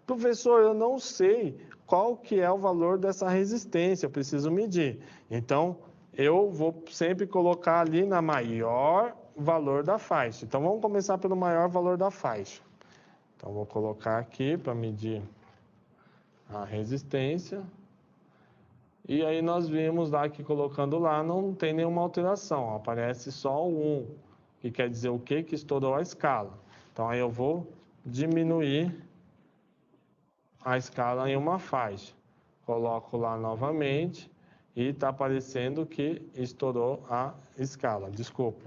Professor, eu não sei qual que é o valor dessa resistência, eu preciso medir. Então, eu vou sempre colocar ali na maior valor da faixa. Então, vamos começar pelo maior valor da faixa. Então, vou colocar aqui para medir a resistência. E aí nós vimos lá que colocando lá não tem nenhuma alteração, aparece só o 1, que quer dizer o quê? Que estourou a escala. Então aí eu vou diminuir a escala em uma faixa. Coloco lá novamente e está aparecendo que estourou a escala. Desculpa.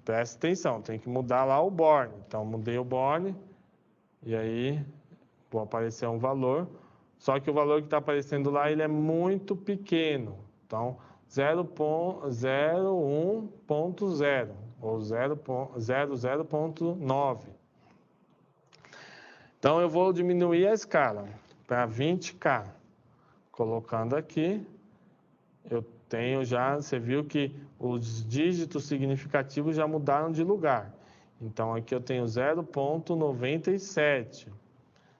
Presta atenção, tem que mudar lá o borne. Então mudei o borne e aí vou aparecer um valor. Só que o valor que está aparecendo lá ele é muito pequeno. Então 0,1.0 ou 0,00.9. Então, eu vou diminuir a escala para 20K. Colocando aqui, eu tenho já, você viu que os dígitos significativos já mudaram de lugar. Então, aqui eu tenho 0,97.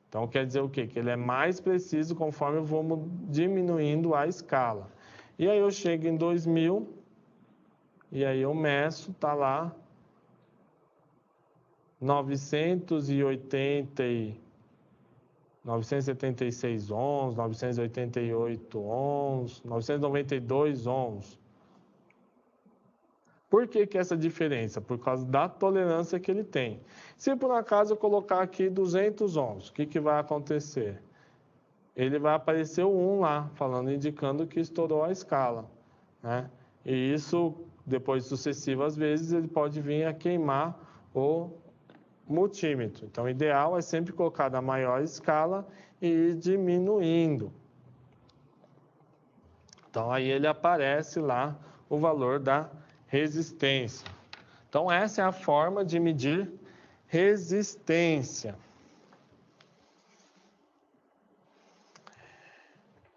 Então, quer dizer o quê? Que ele é mais preciso conforme eu vou diminuindo a escala. E aí eu chego em 2000, e aí eu meço, está lá, 976 ohms, 988 ohms, 992 ohms. Por que essa diferença? Por causa da tolerância que ele tem. Se por acaso eu colocar aqui 200 ohms, o que vai acontecer? Ele vai aparecer o 1 lá, indicando que estourou a escala, né? E isso, depois de sucessivas vezes, ele pode vir a queimar o multímetro. Então, o ideal é sempre colocar na maior escala e ir diminuindo. Então, aí ele aparece lá o valor da resistência. Então, essa é a forma de medir resistência.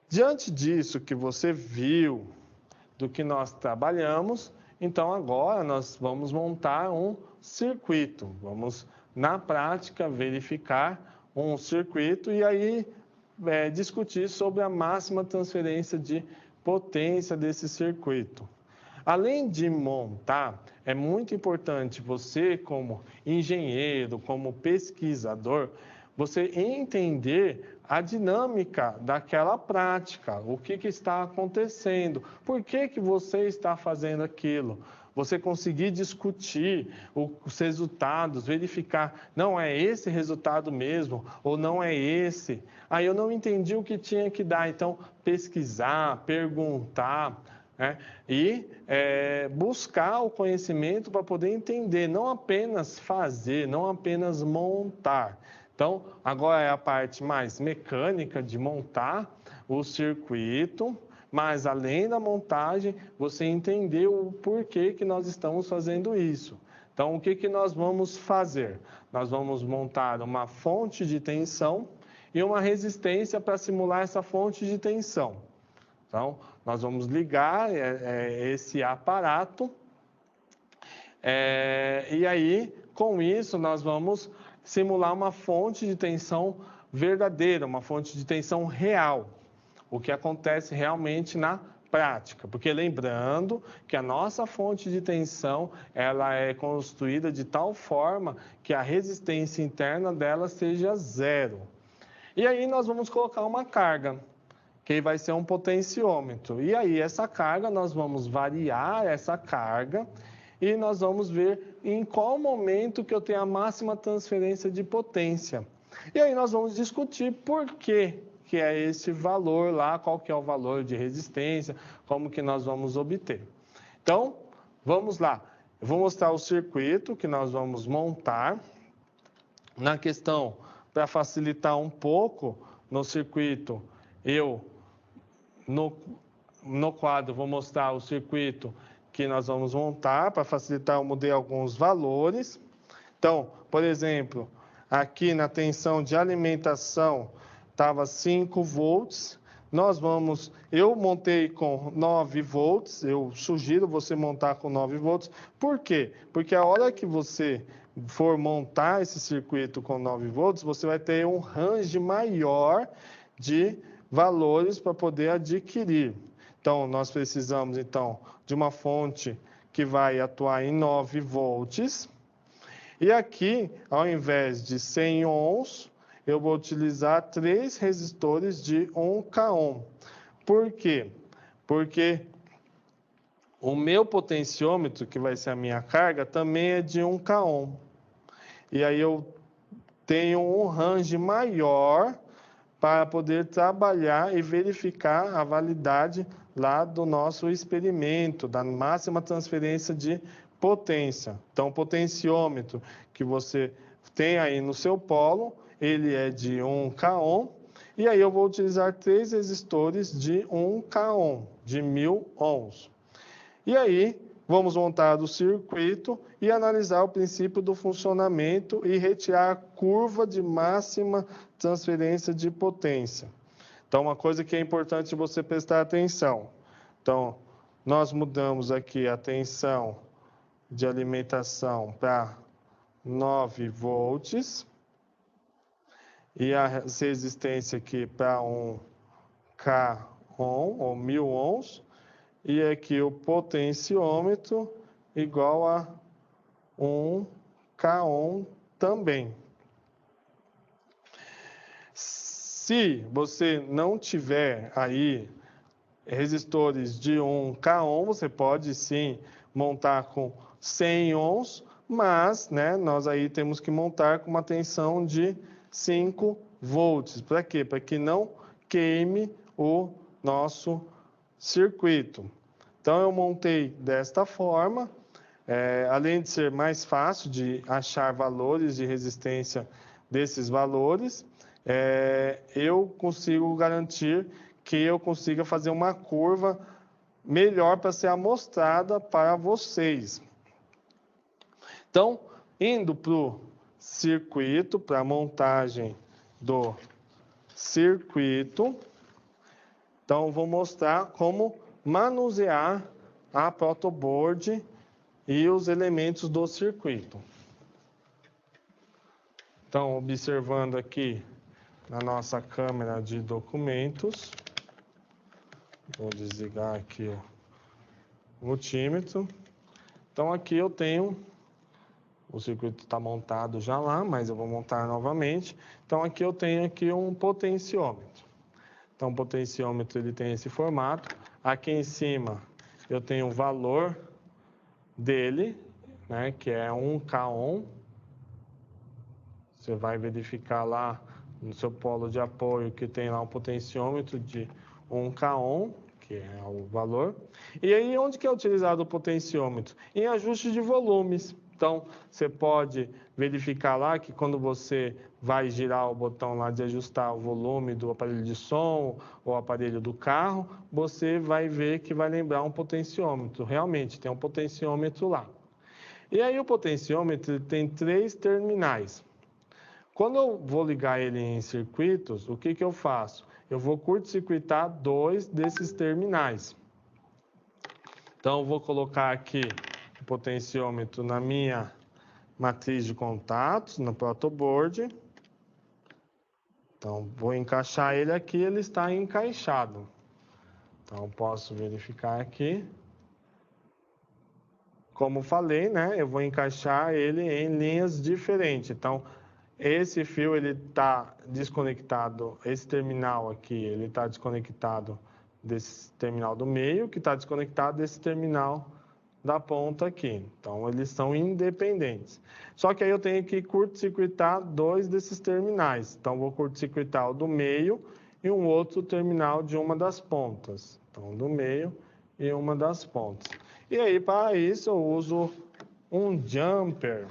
Diante disso que você viu, do que nós trabalhamos, então agora nós vamos montar um circuito. Vamos, na prática, verificar um circuito e aí discutir sobre a máxima transferência de potência desse circuito. Além de montar, é muito importante você, como engenheiro, como pesquisador, você entender a dinâmica daquela prática, o que está acontecendo, por que você está fazendo aquilo. Você conseguir discutir os resultados, verificar, não é esse resultado mesmo, ou não é esse. Aí eu não entendi o que tinha que dar, então pesquisar, perguntar, né? E buscar o conhecimento para poder entender, não apenas fazer, não apenas montar. Então, agora é a parte mais mecânica de montar o circuito, mas além da montagem, você entendeu o porquê que nós estamos fazendo isso. Então, o que nós vamos fazer? Nós vamos montar uma fonte de tensão e uma resistência para simular essa fonte de tensão. Então, nós vamos ligar esse aparato e aí, com isso, nós vamos simular uma fonte de tensão verdadeira, uma fonte de tensão real, o que acontece realmente na prática. Porque lembrando que a nossa fonte de tensão, ela é construída de tal forma que a resistência interna dela seja zero. E aí nós vamos colocar uma carga, que vai ser um potenciômetro. E aí essa carga, nós vamos variar essa carga e nós vamos ver em qual momento que eu tenho a máxima transferência de potência. E aí nós vamos discutir por que é esse valor lá, qual que é o valor de resistência, como que nós vamos obter. Então, vamos lá. Eu vou mostrar o circuito que nós vamos montar. Na questão, para facilitar um pouco, no circuito, no quadro, vou mostrar o circuito que nós vamos montar. Para facilitar, eu mudei alguns valores. Então, por exemplo, aqui na tensão de alimentação estava 5 volts. Eu montei com 9 volts, eu sugiro você montar com 9 volts. Por quê? Porque a hora que você for montar esse circuito com 9 volts, você vai ter um range maior de valores para poder adquirir. Então, nós precisamos, então, de uma fonte que vai atuar em 9 volts. E aqui, ao invés de 100 ohms, eu vou utilizar 3 resistores de 1 kΩ. Por quê? Porque o meu potenciômetro, que vai ser a minha carga, também é de 1 kΩ. E aí eu tenho um range maior para poder trabalhar e verificar a validade lá do nosso experimento, da máxima transferência de potência. Então, o potenciômetro que você tem aí no seu polo, ele é de 1 kΩ, e aí eu vou utilizar 3 resistores de 1 kΩ, de 1000 ohms. E aí, vamos montar o circuito e analisar o princípio do funcionamento e retirar a curva de máxima transferência de potência. Então, uma coisa que é importante você prestar atenção. Então, nós mudamos aqui a tensão de alimentação para 9 volts e a resistência aqui para 1 kΩ, ou 1000 ohms. E aqui o potenciômetro igual a 1 kΩ também. Se você não tiver aí resistores de 1 kΩ, você pode sim montar com 100 ohms, mas nós aí temos que montar com uma tensão de 5 volts. Para quê? Para que não queime o nosso circuito. Então, eu montei desta forma. Além de ser mais fácil de achar valores de resistência desses valores, eu consigo garantir que eu consiga fazer uma curva melhor para ser amostrada para vocês. Então, indo para o circuito, para a montagem do circuito, então vou mostrar como manusear a protoboard e os elementos do circuito. Então, observando aqui na nossa câmera de documentos, vou desligar aqui o multímetro. Então, aqui eu tenho O circuito está montado já lá, mas eu vou montar novamente. Então, aqui eu tenho aqui um potenciômetro. Então, o potenciômetro ele tem esse formato. Aqui em cima eu tenho o valor dele, né, que é 1K ohm. Você vai verificar lá no seu polo de apoio que tem lá um potenciômetro de 1K ohm, que é o valor. E aí, onde que é utilizado o potenciômetro? Em ajuste de volumes. Então, você pode verificar lá que quando você vai girar o botão lá de ajustar o volume do aparelho de som ou aparelho do carro, você vai ver que vai lembrar um potenciômetro. Realmente, tem um potenciômetro lá. E aí, o potenciômetro tem 3 terminais. Quando eu vou ligar ele em circuitos, o que eu faço? Eu vou curto-circuitar 2 desses terminais. Então, eu vou colocar aqui o potenciômetro na minha matriz de contatos, no protoboard. Então, vou encaixar ele aqui, ele está encaixado. Então, posso verificar aqui. Como falei, né? Eu vou encaixar ele em linhas diferentes. Então, esse fio ele está desconectado, esse terminal aqui, ele está desconectado desse terminal do meio, que está desconectado desse terminal da ponta aqui. Então, eles são independentes. Só que aí eu tenho que curto-circuitar 2 desses terminais. Então, vou curto-circuitar o do meio e um outro terminal de uma das pontas. Então, do meio e uma das pontas. E aí, para isso, eu uso um jumper.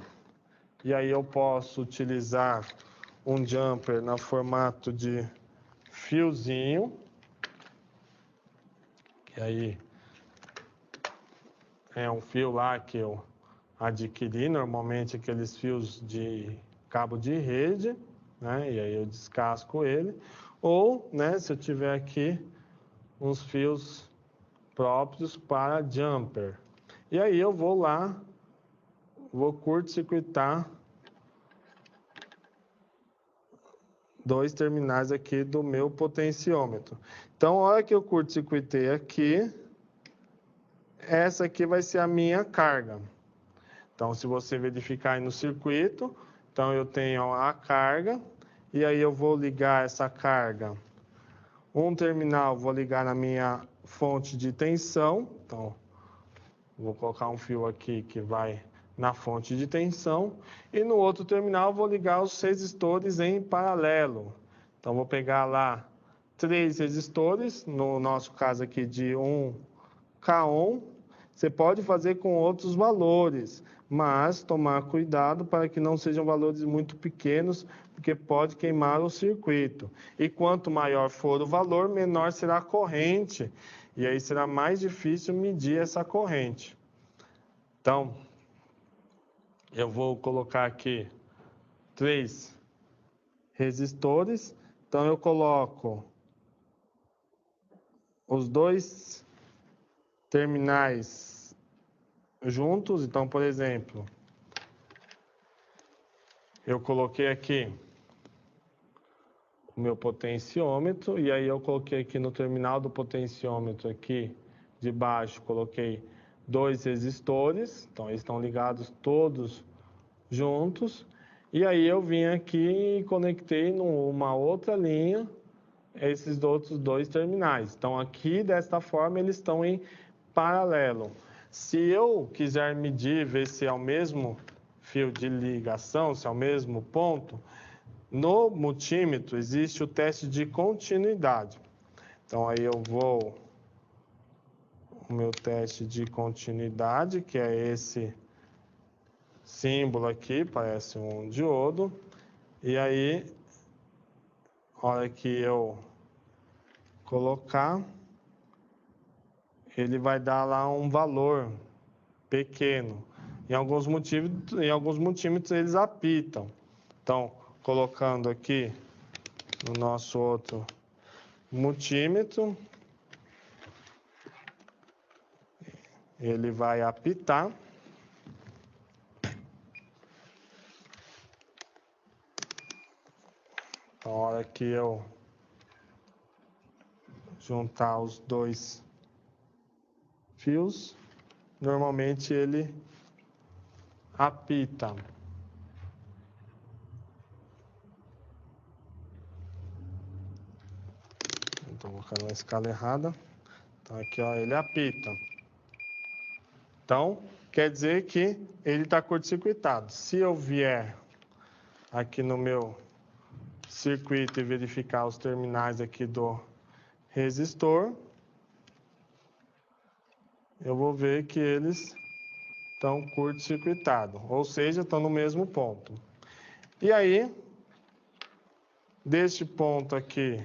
E aí eu posso utilizar um jumper no formato de fiozinho. Que aí é um fio lá que eu adquiri, normalmente aqueles fios de cabo de rede, né? E aí eu descasco ele. Ou, né, se eu tiver aqui uns fios próprios para jumper. E aí eu vou lá, vou curto-circuitar 2 terminais aqui do meu potenciômetro. Então, a hora que eu curto-circuitei aqui, essa aqui vai ser a minha carga. Então, se você verificar aí no circuito, então eu tenho a carga, e aí eu vou ligar essa carga. Um terminal vou ligar na minha fonte de tensão. Então, vou colocar um fio aqui que vai na fonte de tensão. E no outro terminal vou ligar os resistores em paralelo. Então, vou pegar lá 3 resistores, no nosso caso aqui de 1K ohm. Você pode fazer com outros valores, mas tomar cuidado para que não sejam valores muito pequenos, porque pode queimar o circuito. E quanto maior for o valor, menor será a corrente, e aí será mais difícil medir essa corrente. Então, eu vou colocar aqui 3 resistores. Então, eu coloco os 2 terminais juntos. Então, por exemplo, eu coloquei aqui o meu potenciômetro, e aí eu coloquei aqui no terminal do potenciômetro aqui de baixo, coloquei 2 resistores. Então, eles estão ligados todos juntos. E aí eu vim aqui e conectei numa outra linha esses outros 2 terminais. Então, aqui, desta forma, eles estão em paralelo. Se eu quiser medir, ver se é o mesmo fio de ligação, se é o mesmo ponto, no multímetro existe o teste de continuidade. Então, aí eu vou o meu teste de continuidade, que é esse símbolo aqui, parece um diodo. E aí, a hora que eu colocar, ele vai dar lá um valor pequeno. Em alguns multímetros eles apitam. Então, colocando aqui no nosso outro multímetro, ele vai apitar. A hora que eu juntar os 2 fios, normalmente ele apita. Estou colocando na escala errada. Então, aqui, ó, ele apita. Então, quer dizer que ele está curto-circuitado. Se eu vier aqui no meu circuito e verificar os terminais aqui do resistor, eu vou ver que eles estão curto-circuitados, ou seja, estão no mesmo ponto. E aí, deste ponto aqui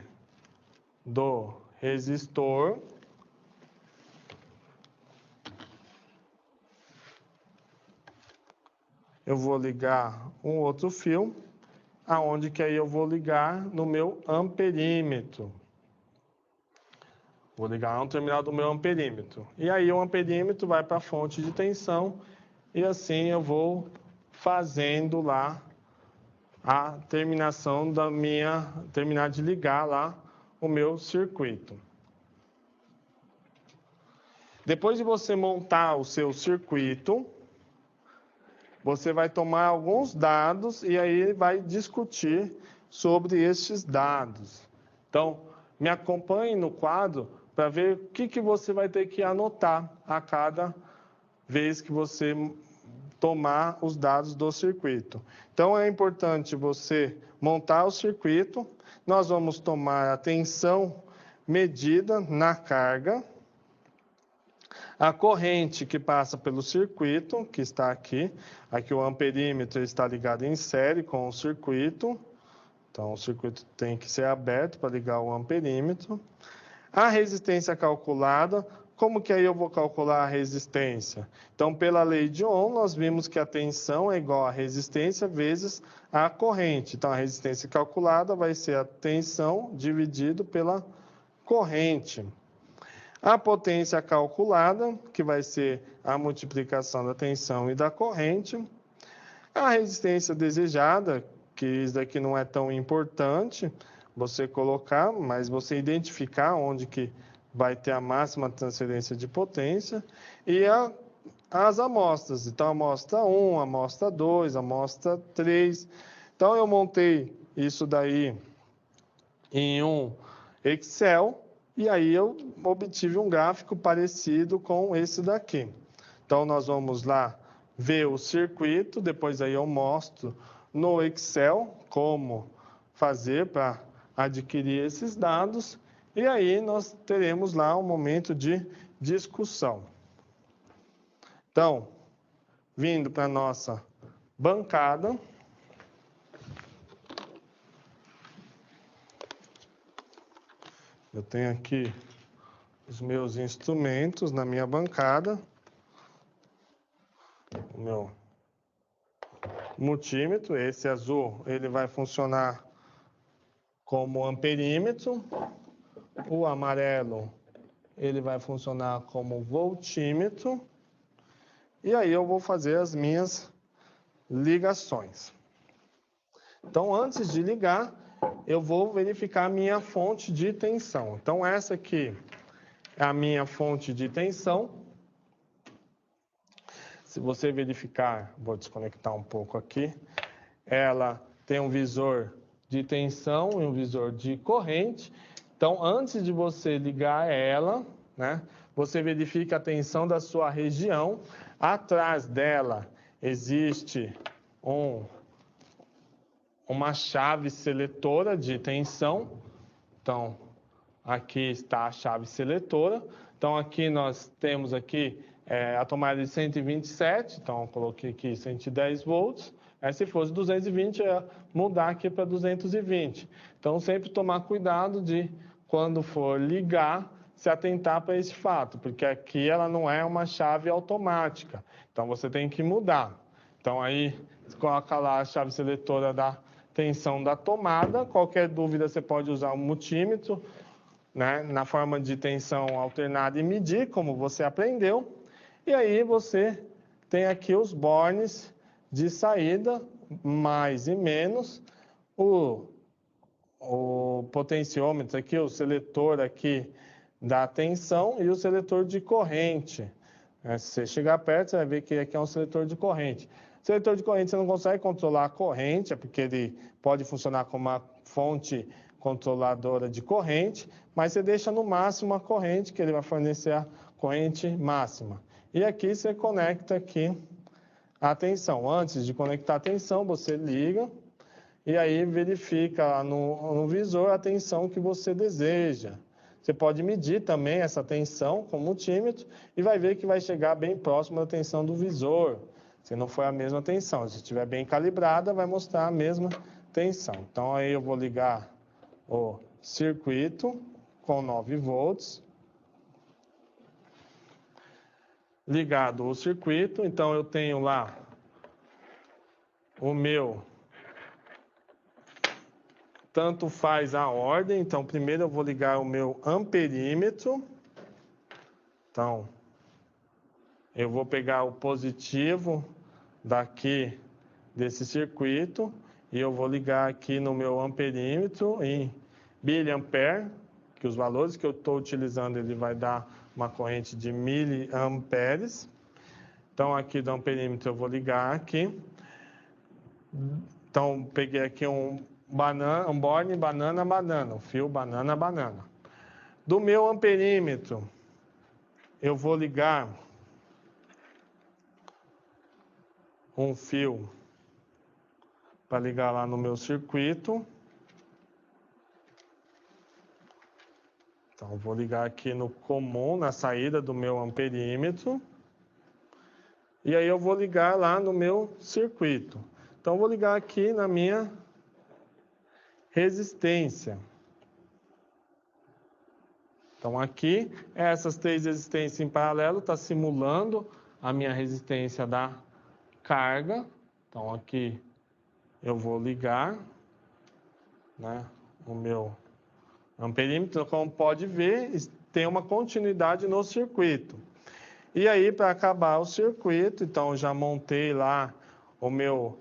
do resistor, eu vou ligar um outro fio, aonde que aí eu vou ligar no meu amperímetro. Vou ligar no terminal do meu amperímetro. E aí o amperímetro vai para a fonte de tensão e assim eu vou fazendo lá a terminação da minha, terminar de ligar lá o meu circuito. Depois de você montar o seu circuito, você vai tomar alguns dados e aí vai discutir sobre estes dados. Então, me acompanhe no quadro para ver o que você vai ter que anotar a cada vez que você tomar os dados do circuito. Então, é importante você montar o circuito. Nós vamos tomar a tensão medida na carga, a corrente que passa pelo circuito, que está aqui. Aqui o amperímetro está ligado em série com o circuito. Então, o circuito tem que ser aberto para ligar o amperímetro. A resistência calculada, como que aí eu vou calcular a resistência? Então, pela lei de Ohm, nós vimos que a tensão é igual a resistência vezes a corrente. Então, a resistência calculada vai ser a tensão dividido pela corrente. A potência calculada, que vai ser a multiplicação da tensão e da corrente. A resistência desejada, que isso daqui não é tão importante você colocar, mas você identificar onde que vai ter a máxima transferência de potência. E as amostras. Então, amostra 1, amostra 2, amostra 3. Então, eu montei isso daí em um Excel. E aí eu obtive um gráfico parecido com esse daqui. Então, nós vamos lá ver o circuito, depois aí eu mostro no Excel como fazer para adquirir esses dados. E aí nós teremos lá um momento de discussão. Então, vindo para a nossa bancada. Eu tenho aqui os meus instrumentos na minha bancada. O meu multímetro, esse azul, ele vai funcionar como amperímetro. O amarelo, ele vai funcionar como voltímetro. E aí eu vou fazer as minhas ligações. Então, antes de ligar, eu vou verificar a minha fonte de tensão. Então, essa aqui é a minha fonte de tensão. Se você verificar, vou desconectar um pouco aqui, ela tem um visor de tensão e um visor de corrente. Então, antes de você ligar ela, né, você verifica a tensão da sua região. Atrás dela existe uma chave seletora de tensão. Então, aqui está a chave seletora. Então, aqui nós temos aqui a tomada de 127. Então, eu coloquei aqui 110 volts. Se fosse 220, eu ia mudar aqui para 220. Então, sempre tomar cuidado de, quando for ligar, se atentar para esse fato, porque aqui ela não é uma chave automática. Então, você tem que mudar. Então, aí, você coloca lá a chave seletora da tensão da tomada. Qualquer dúvida, você pode usar o multímetro, né, na forma de tensão alternada e medir, como você aprendeu. E aí você tem aqui os bornes de saída, mais e menos. O potenciômetro aqui, o seletor aqui da tensão e o seletor de corrente. Se você chegar perto, você vai ver que aqui é um seletor de corrente. Seletor de corrente, você não consegue controlar a corrente, é porque ele pode funcionar como uma fonte controladora de corrente, mas você deixa no máximo a corrente, que ele vai fornecer a corrente máxima. E aqui você conecta aqui a tensão. Antes de conectar a tensão, você liga e aí verifica lá no visor a tensão que você deseja. Você pode medir também essa tensão com o multímetro e vai ver que vai chegar bem próximo da tensão do visor. Se não for a mesma tensão, se estiver bem calibrada, vai mostrar a mesma tensão. Então aí eu vou ligar o circuito com 9 volts. Ligado o circuito, então eu tenho lá o meu, tanto faz a ordem, então primeiro eu vou ligar o meu amperímetro. Então, eu vou pegar o positivo daqui desse circuito e eu vou ligar aqui no meu amperímetro em miliampere, que os valores que eu estou utilizando ele vai dar uma corrente de miliamperes. Então, aqui do amperímetro eu vou ligar aqui. Então, peguei aqui um borne banana, banana, um fio banana, banana. Do meu amperímetro, eu vou ligar um fio para ligar lá no meu circuito. Então, vou ligar aqui no comum, na saída do meu amperímetro. E aí eu vou ligar lá no meu circuito. Então, vou ligar aqui na minha resistência. Então, aqui, essas 3 resistências em paralelo está simulando a minha resistência da carga. Então, aqui eu vou ligar, né, o meu amperímetro. Como pode ver, tem uma continuidade no circuito. E aí, para acabar o circuito, então, eu já montei lá o meu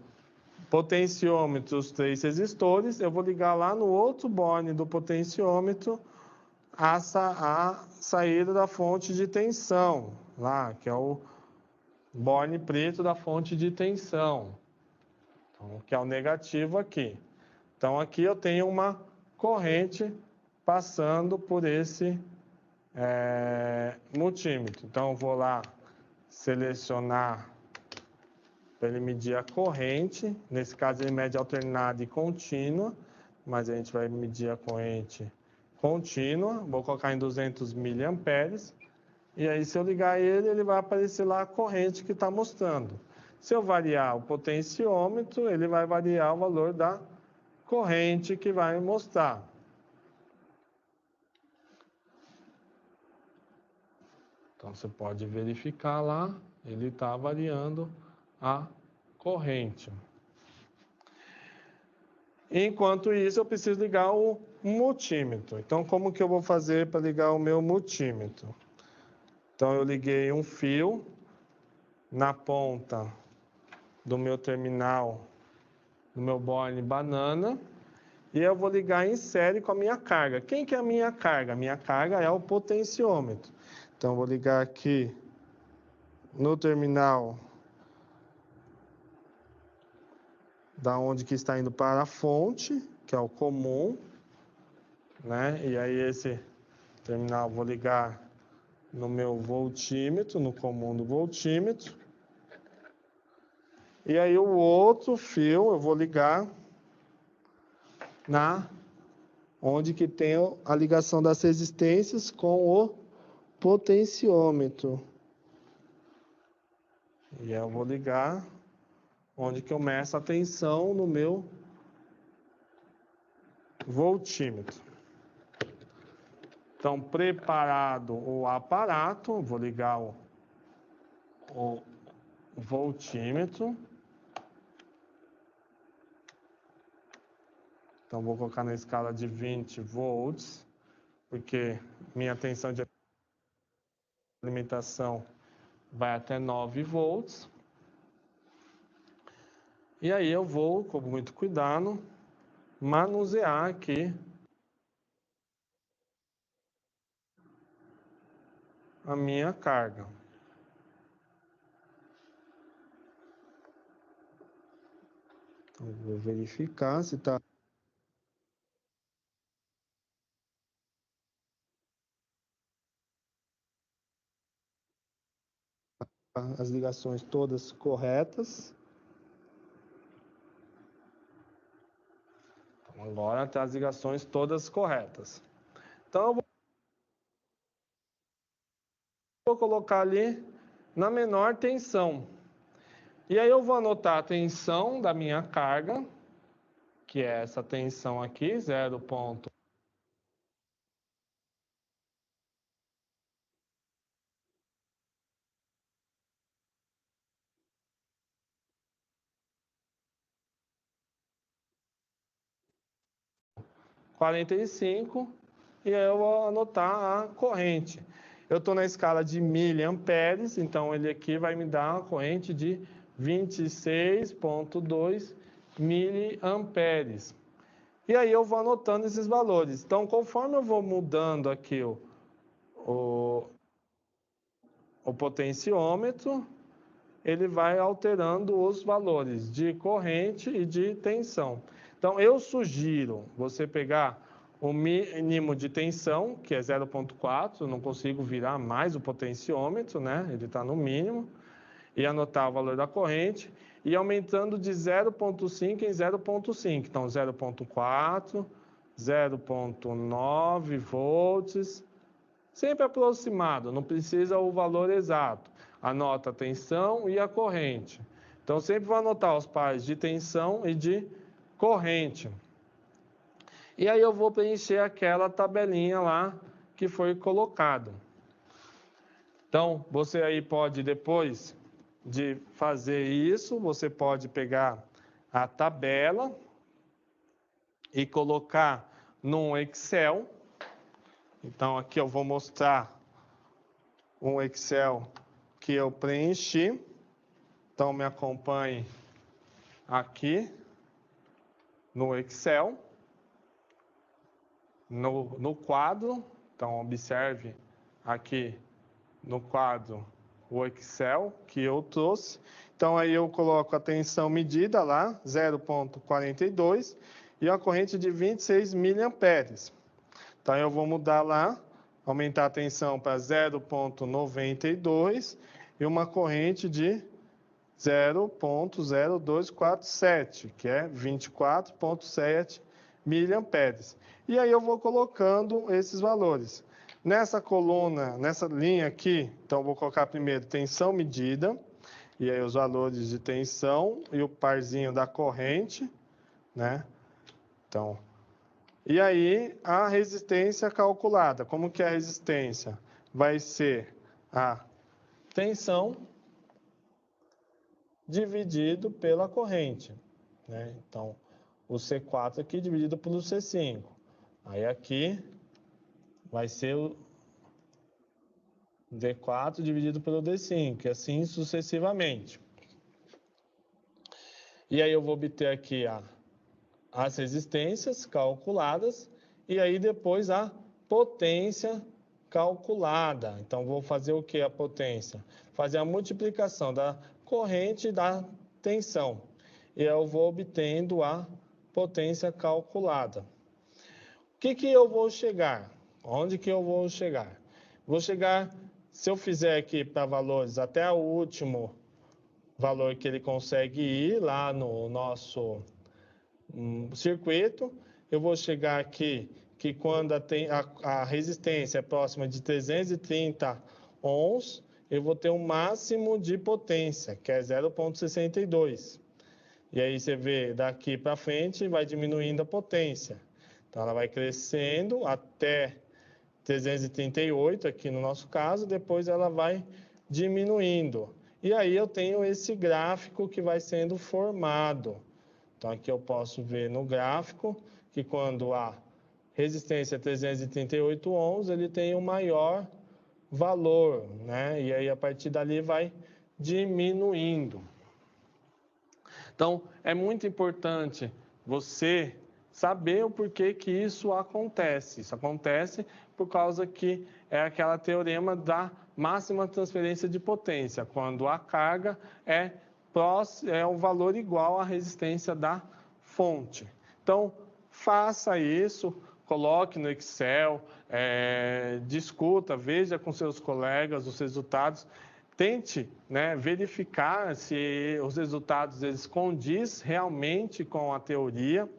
potenciômetro, os 3 resistores. Eu vou ligar lá no outro borne do potenciômetro a saída da fonte de tensão, lá, que é o borne preto da fonte de tensão, então, que é o negativo aqui. Então, aqui eu tenho uma corrente passando por esse multímetro. Então, eu vou lá selecionar para ele medir a corrente. Nesse caso, ele mede alternada e contínua, mas a gente vai medir a corrente contínua. Vou colocar em 200 miliamperes. E aí, se eu ligar ele, ele vai aparecer lá a corrente que está mostrando. Se eu variar o potenciômetro, ele vai variar o valor da corrente que vai mostrar. Então, você pode verificar lá, ele está variando a corrente. Enquanto isso, eu preciso ligar o multímetro. Então, como que eu vou fazer para ligar o meu multímetro? Então, eu liguei um fio na ponta do meu terminal, do meu borne banana, e eu vou ligar em série com a minha carga. Quem que é a minha carga? A minha carga é o potenciômetro. Então, eu vou ligar aqui no terminal da onde que está indo para a fonte, que é o comum, né? E aí esse terminal eu vou ligar no meu voltímetro, no comum do voltímetro. E aí o outro fio eu vou ligar na onde que tem a ligação das resistências com o potenciômetro. E eu vou ligar onde que eu meço a tensão no meu voltímetro. Então, preparado o aparato, vou ligar o voltímetro. Então, vou colocar na escala de 20 volts, porque minha tensão de alimentação vai até 9 volts. E aí eu vou, com muito cuidado, manusear aqui a minha carga. Então, vou verificar se está as ligações todas corretas. Então, agora está as ligações todas corretas. Então, eu vou colocar ali na menor tensão. E aí eu vou anotar a tensão da minha carga, que é essa tensão aqui, 0,1. E aí eu vou anotar a corrente. Eu estou na escala de miliamperes, então ele aqui vai me dar uma corrente de 26,2 miliamperes. E aí eu vou anotando esses valores. Então, conforme eu vou mudando aqui o potenciômetro, ele vai alterando os valores de corrente e de tensão. Então, eu sugiro você pegar o mínimo de tensão, que é 0,4, eu não consigo virar mais o potenciômetro, né? Ele está no mínimo, e anotar o valor da corrente, e aumentando de 0,5 em 0,5. Então, 0,4, 0,9 volts, sempre aproximado, não precisa o valor exato. Anota a tensão e a corrente. Então, sempre vou anotar os pares de tensão e de corrente. E aí eu vou preencher aquela tabelinha lá que foi colocado. Então, você aí pode, depois de fazer isso, você pode pegar a tabela e colocar num Excel. Então, aqui eu vou mostrar um Excel que eu preenchi. Então, me acompanhe aqui no Excel, no quadro. Então, observe aqui no quadro o Excel que eu trouxe. Então, aí eu coloco a tensão medida lá, 0,42, e a corrente de 26 miliamperes. Então, eu vou mudar lá, aumentar a tensão para 0,92 e uma corrente de 0,0247, que é 24,7 miliamperes. E aí eu vou colocando esses valores. Nessa coluna, nessa linha aqui, então eu vou colocar primeiro tensão medida, e aí os valores de tensão e o parzinho da corrente, né? Então, e aí a resistência calculada. Como que é a resistência? Vai ser a tensão dividido pela corrente, né? Então, o C4 aqui dividido pelo C5. Aí aqui vai ser o D4 dividido pelo D5, e assim sucessivamente. E aí eu vou obter aqui as resistências calculadas e aí depois a potência calculada. Então, vou fazer o que a potência? Fazer a multiplicação da corrente e da tensão. E eu vou obtendo a potência calculada. O que eu vou chegar? Onde que eu vou chegar? Vou chegar, se eu fizer aqui para valores até o último valor que ele consegue ir lá no nosso circuito, eu vou chegar aqui que quando a resistência é próxima de 330 ohms, eu vou ter um máximo de potência, que é 0,62. E aí você vê daqui para frente vai diminuindo a potência. Então ela vai crescendo até 338 aqui no nosso caso, depois ela vai diminuindo. E aí eu tenho esse gráfico que vai sendo formado. Então aqui eu posso ver no gráfico que quando a resistência é 338 ohms, ele tem um maior valor, né? E aí a partir dali vai diminuindo. Então é muito importante você saber o porquê que isso acontece. Isso acontece por causa que é aquela teorema da máxima transferência de potência, quando a carga é um valor igual à resistência da fonte. Então, faça isso, coloque no Excel, discuta, veja com seus colegas os resultados. tente, né, verificar se os resultados eles condizem realmente com a teoria,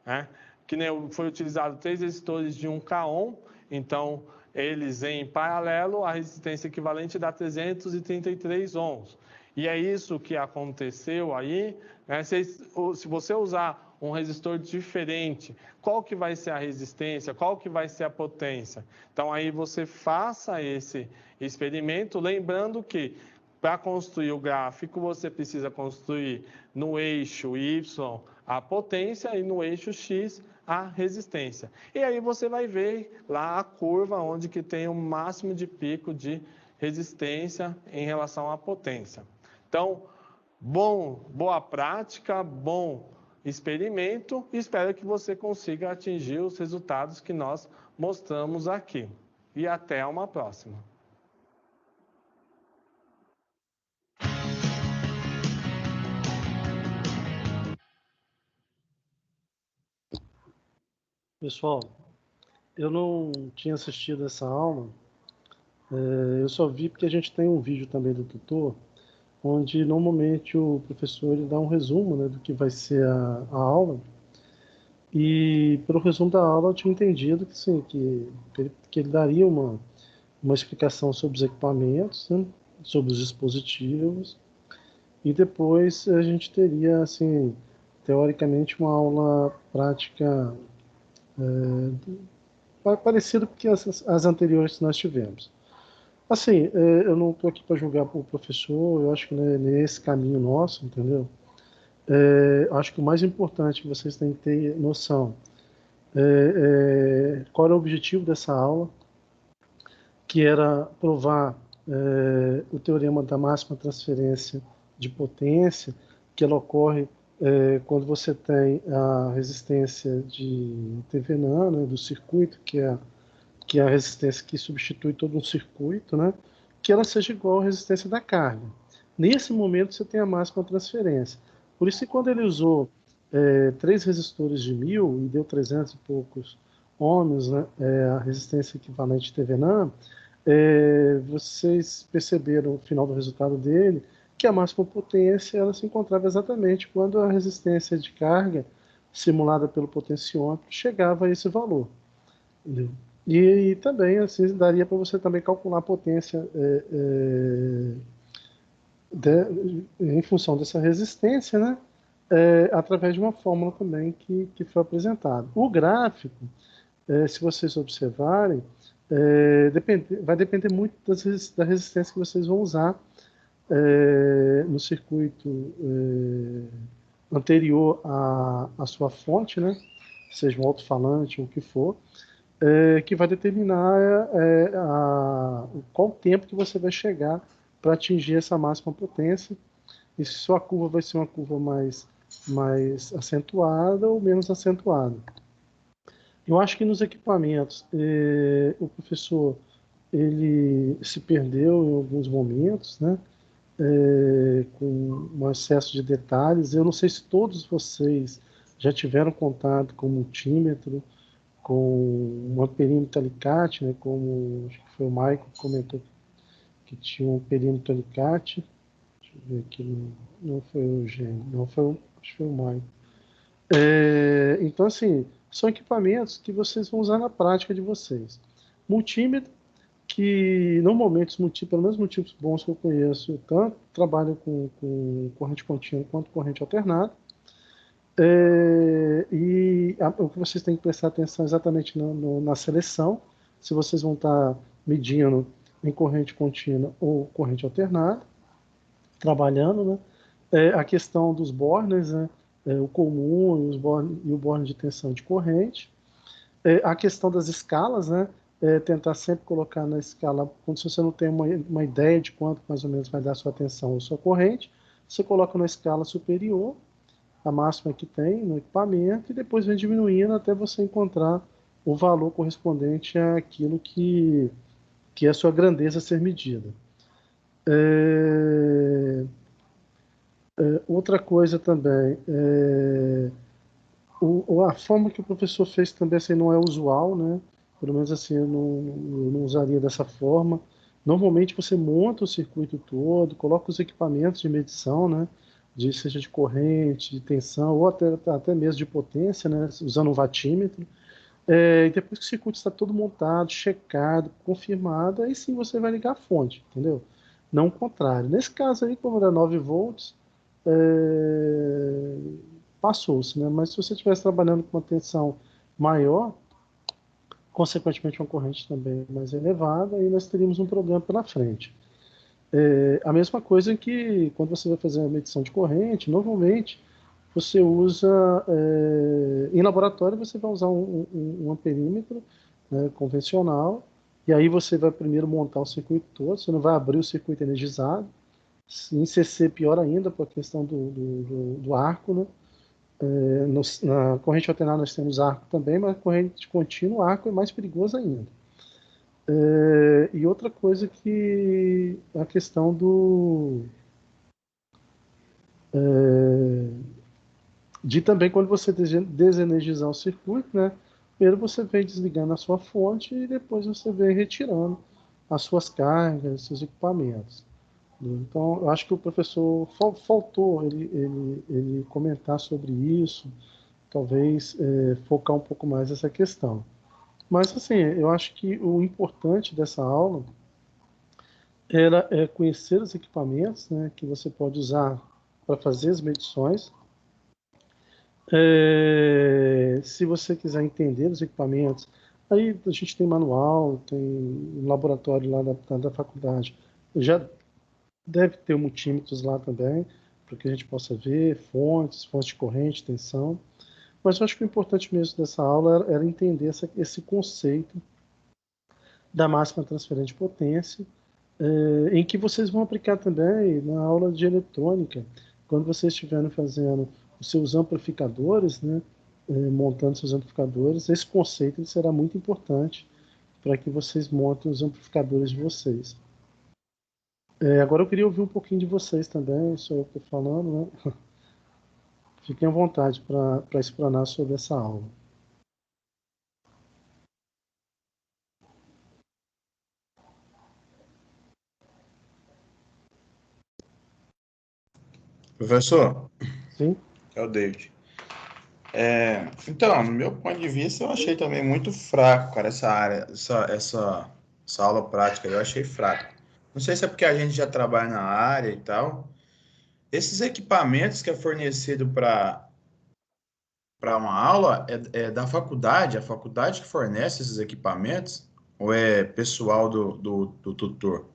né? Que nem foi utilizado 3 resistores de 1 K-ohm, então eles em paralelo, a resistência equivalente dá 333 ohms. E é isso que aconteceu aí, né? Se você usar um resistor diferente, qual que vai ser a resistência, qual que vai ser a potência? Então aí você faça esse experimento, lembrando que para construir o gráfico, você precisa construir no eixo Y a potência e no eixo X a resistência. E aí você vai ver lá a curva onde que tem o máximo de pico de resistência em relação à potência. Então, boa prática, bom experimento, e espero que você consiga atingir os resultados que nós mostramos aqui. E até uma próxima. Pessoal, eu não tinha assistido essa aula, eu só vi porque a gente tem um vídeo também do tutor, onde normalmente o professor ele dá um resumo, né, do que vai ser a aula. E pelo resumo da aula eu tinha entendido que, sim, que ele daria uma explicação sobre os equipamentos, né, sobre os dispositivos, e depois a gente teria, assim, teoricamente, uma aula prática parecida com as anteriores que nós tivemos. Assim, eu não estou aqui para julgar o professor, eu acho que não é nesse caminho nosso, entendeu? Acho que o mais importante que vocês têm que ter noção qual era o objetivo dessa aula, que era provar o teorema da máxima transferência de potência, que ela ocorre quando você tem a resistência de Thevenin, né, do circuito, que é a resistência que substitui todo um circuito, né, que ela seja igual à resistência da carga. Nesse momento você tem a máxima transferência. Por isso que quando ele usou 3 resistores de 1000 e deu 300 e poucos ohms, né, a resistência equivalente de Thevenin, vocês perceberam no final do resultado dele que a máxima potência ela se encontrava exatamente quando a resistência de carga simulada pelo potenciômetro chegava a esse valor. Entendeu? E também assim daria para você também calcular a potência em função dessa resistência, né? Através de uma fórmula também que foi apresentada. O gráfico, se vocês observarem, vai depender muito da resistência que vocês vão usar no circuito anterior à sua fonte, né? Seja um alto-falante ou o que for, que vai determinar qual tempo que você vai chegar para atingir essa máxima potência, e se sua curva vai ser uma curva mais acentuada ou menos acentuada. Eu acho que nos equipamentos o professor ele se perdeu em alguns momentos, né? Com um excesso de detalhes. Eu não sei se todos vocês já tiveram contato com multímetro, com uma perímetro alicate, né? Como acho que foi o Michael que comentou que tinha um perímetro alicate. Deixa eu ver aqui, não foi o Eugênio, não foi, acho que foi o Michael. Então, assim, são equipamentos que vocês vão usar na prática de vocês. Multímetro, que normalmente, pelo menos multímetros bons que eu conheço, tanto trabalham com corrente contínua quanto corrente alternada. O que vocês têm que prestar atenção exatamente na seleção, se vocês vão estar medindo em corrente contínua ou corrente alternada, trabalhando, né? A questão dos burners, né? O comum e o burner de tensão de corrente. A questão das escalas, né? Tentar sempre colocar na escala, quando você não tem uma ideia de quanto mais ou menos vai dar a sua tensão ou sua corrente, você coloca na escala superior, a máxima que tem no equipamento, e depois vem diminuindo até você encontrar o valor correspondente àquilo que é a sua grandeza a ser medida. Outra coisa também, a forma que o professor fez também assim, não é usual, né? Pelo menos assim, eu não usaria dessa forma. Normalmente você monta o circuito todo, coloca os equipamentos de medição, né? Seja de corrente, de tensão, ou até mesmo de potência, né? Usando um watímetro. E depois que o circuito está todo montado, checado, confirmado, aí sim você vai ligar a fonte, entendeu? Não o contrário. Nesse caso aí, como era 9 volts, passou-se, né? Mas se você estivesse trabalhando com uma tensão maior, consequentemente uma corrente também mais elevada, aí nós teríamos um problema pela frente. A mesma coisa que quando você vai fazer uma medição de corrente, normalmente você usa, em laboratório você vai usar um amperímetro, né, convencional, e aí você vai primeiro montar o circuito todo, você não vai abrir o circuito energizado. Em CC pior ainda, por questão do arco, né? Na corrente alternada nós temos arco também, mas corrente contínua, arco é mais perigoso ainda. E outra coisa que a questão de também quando você desenergizar o circuito, né? Primeiro você vem desligando a sua fonte e depois você vem retirando as suas cargas, os seus equipamentos. Então, eu acho que o professor faltou ele comentar sobre isso, talvez focar um pouco mais essa questão. Mas, assim, eu acho que o importante dessa aula era conhecer os equipamentos, né, que você pode usar para fazer as medições. Se você quiser entender os equipamentos, aí a gente tem manual, tem um laboratório lá da faculdade. Já deve ter multímetros lá também, para que a gente possa ver fontes de corrente, tensão. Mas eu acho que o importante mesmo dessa aula era entender esse conceito da máxima transferente de potência, em que vocês vão aplicar também na aula de eletrônica, quando vocês estiverem fazendo os seus amplificadores, né, montando seus amplificadores, esse conceito ele será muito importante para que vocês montem os amplificadores de vocês. Agora eu queria ouvir um pouquinho de vocês também, sou eu que estou falando, né? Fiquem à vontade para explanar sobre essa aula. Professor, Sim? é o David. Então, no meu ponto de vista, eu achei também muito fraco, cara, essa área, essa aula prática, eu achei fraco. Não sei se é porque a gente já trabalha na área e tal. Esses equipamentos que é fornecido para uma aula é da faculdade, a faculdade que fornece esses equipamentos, ou é pessoal do tutor?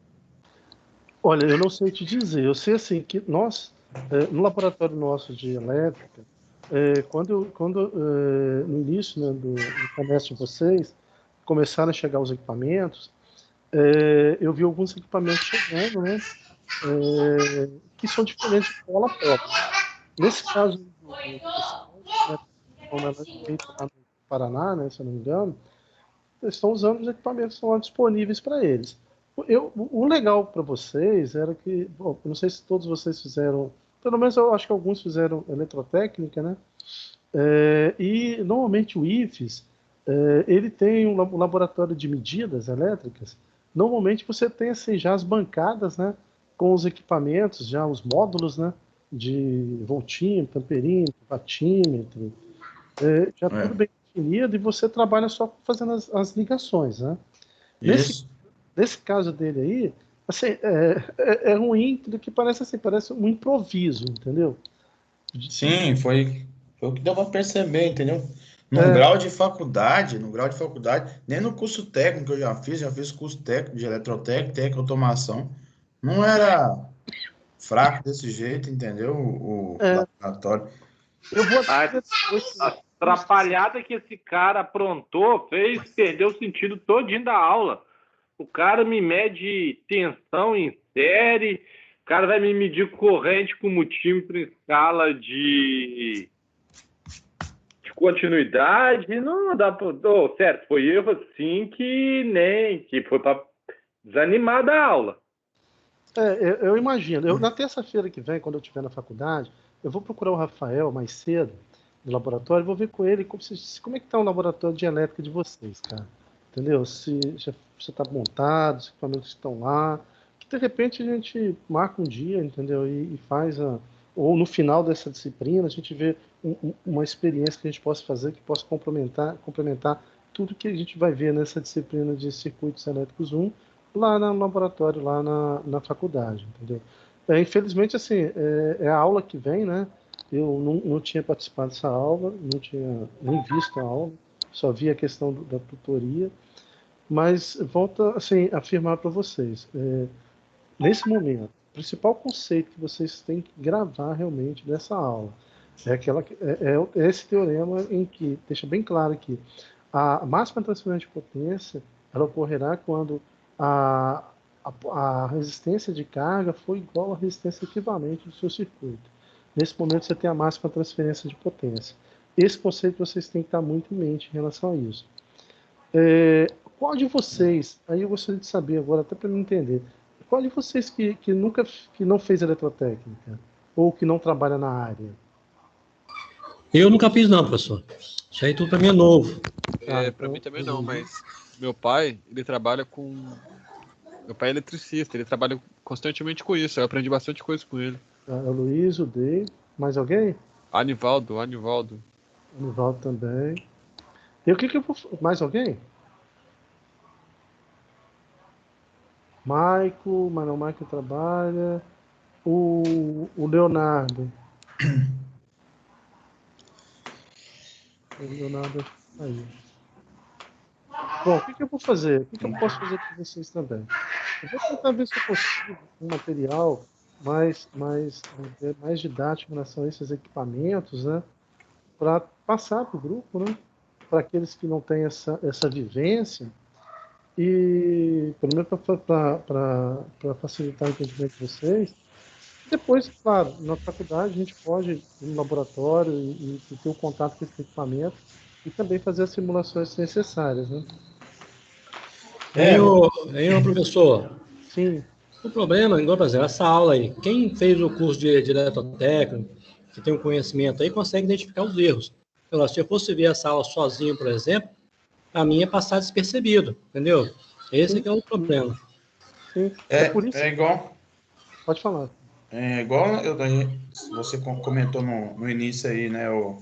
Olha, eu não sei te dizer. Eu sei assim que nós, no laboratório nosso de elétrica, no início, né, do semestre de vocês, começaram a chegar os equipamentos, eu vi alguns equipamentos chegando, né, que são diferentes de escola própria. Nesse caso né, como ela é feita lá no Paraná, né, se eu não me engano, eles estão usando os equipamentos que estão lá disponíveis para eles. O legal para vocês era que, bom, eu não sei se todos vocês fizeram, pelo menos eu acho que alguns fizeram eletrotécnica, né? E normalmente o IFES, ele tem um laboratório de medidas elétricas. Normalmente você tem assim, já as bancadas, né? Com os equipamentos, já os módulos, né? De voltímetro, amperímetro, watímetro, já tudo É, bem definido e você trabalha só fazendo as ligações, né? Nesse, isso. nesse caso dele aí, assim, é ruim, do que parece assim, parece um improviso, entendeu? Sim, foi o que deu para perceber, entendeu? É, Num grau de faculdade, nem no curso técnico que eu já fiz curso técnico de eletrotécnica, técnica, automação, não era fraco desse jeito, entendeu? O é, laboratório. eu vou até A, ver depois a atrapalhada que esse cara aprontou fez perder o sentido todinho da aula. O cara me mede tensão em série, o cara vai me medir corrente com multímetro em escala de continuidade. Não dá pra. Oh, certo, foi erro assim que foi para desanimar da aula. eu imagino. Na terça-feira que vem, quando eu estiver na faculdade, eu vou procurar o Rafael mais cedo, no laboratório, vou ver com ele como é que está o laboratório de elétrica de vocês, cara. entendeu? Se já está montado, os equipamentos estão lá, que de repente a gente marca um dia, entendeu? E faz ou no final dessa disciplina a gente vê uma experiência que a gente possa fazer, que possa complementar tudo que a gente vai ver nessa disciplina de circuitos elétricos 1, lá no laboratório, lá na faculdade, entendeu? Infelizmente, assim, é a aula que vem, né? Eu não tinha participado dessa aula, não tinha nem visto a aula, só vi a questão da tutoria, mas volto assim, a afirmar para vocês, nesse momento, o principal conceito que vocês têm que gravar realmente dessa aula é esse teorema em que deixa bem claro que a máxima transferência de potência ela ocorrerá quando a resistência de carga for igual à resistência equivalente do seu circuito. Nesse momento você tem a máxima transferência de potência. Esse conceito vocês têm que estar muito em mente em relação a isso. Qual de vocês, aí eu gostaria de saber agora, até para me entender, qual de vocês que não fez eletrotécnica ou que não trabalha na área? Eu nunca fiz não, professor. Isso aí tudo para mim é novo. Para mim também não, mas meu pai, ele trabalha com... Meu pai é eletricista, ele trabalha constantemente com isso, eu aprendi bastante coisa com ele. O Luiz, o Dei, mais alguém? Anivaldo. Anivaldo também. E o que eu vou... Mais alguém? Maico, mas não, Maico trabalha. O Leonardo. O Leonardo aí. Bom, o que eu vou fazer? O que eu posso fazer com vocês também? Eu vou tentar ver se eu consigo um material mais didático em relação a esses equipamentos, né? Para passar para o grupo, né? Para aqueles que não têm essa vivência e, pelo menos para facilitar o entendimento de vocês. Depois, claro, na faculdade a gente pode ir no laboratório e ter um contato com esse equipamento e também fazer as simulações necessárias, né? Professor. Sim. O problema, igual, por exemplo, essa aula aí, quem fez o curso de eletrotécnico, que tem um conhecimento aí, consegue identificar os erros. Agora, se eu fosse ver essa aula sozinho, por exemplo, a minha é passar despercebido, entendeu? Esse que é o problema. Sim. Por isso... É igual... Pode falar. É igual você comentou no início aí, né, o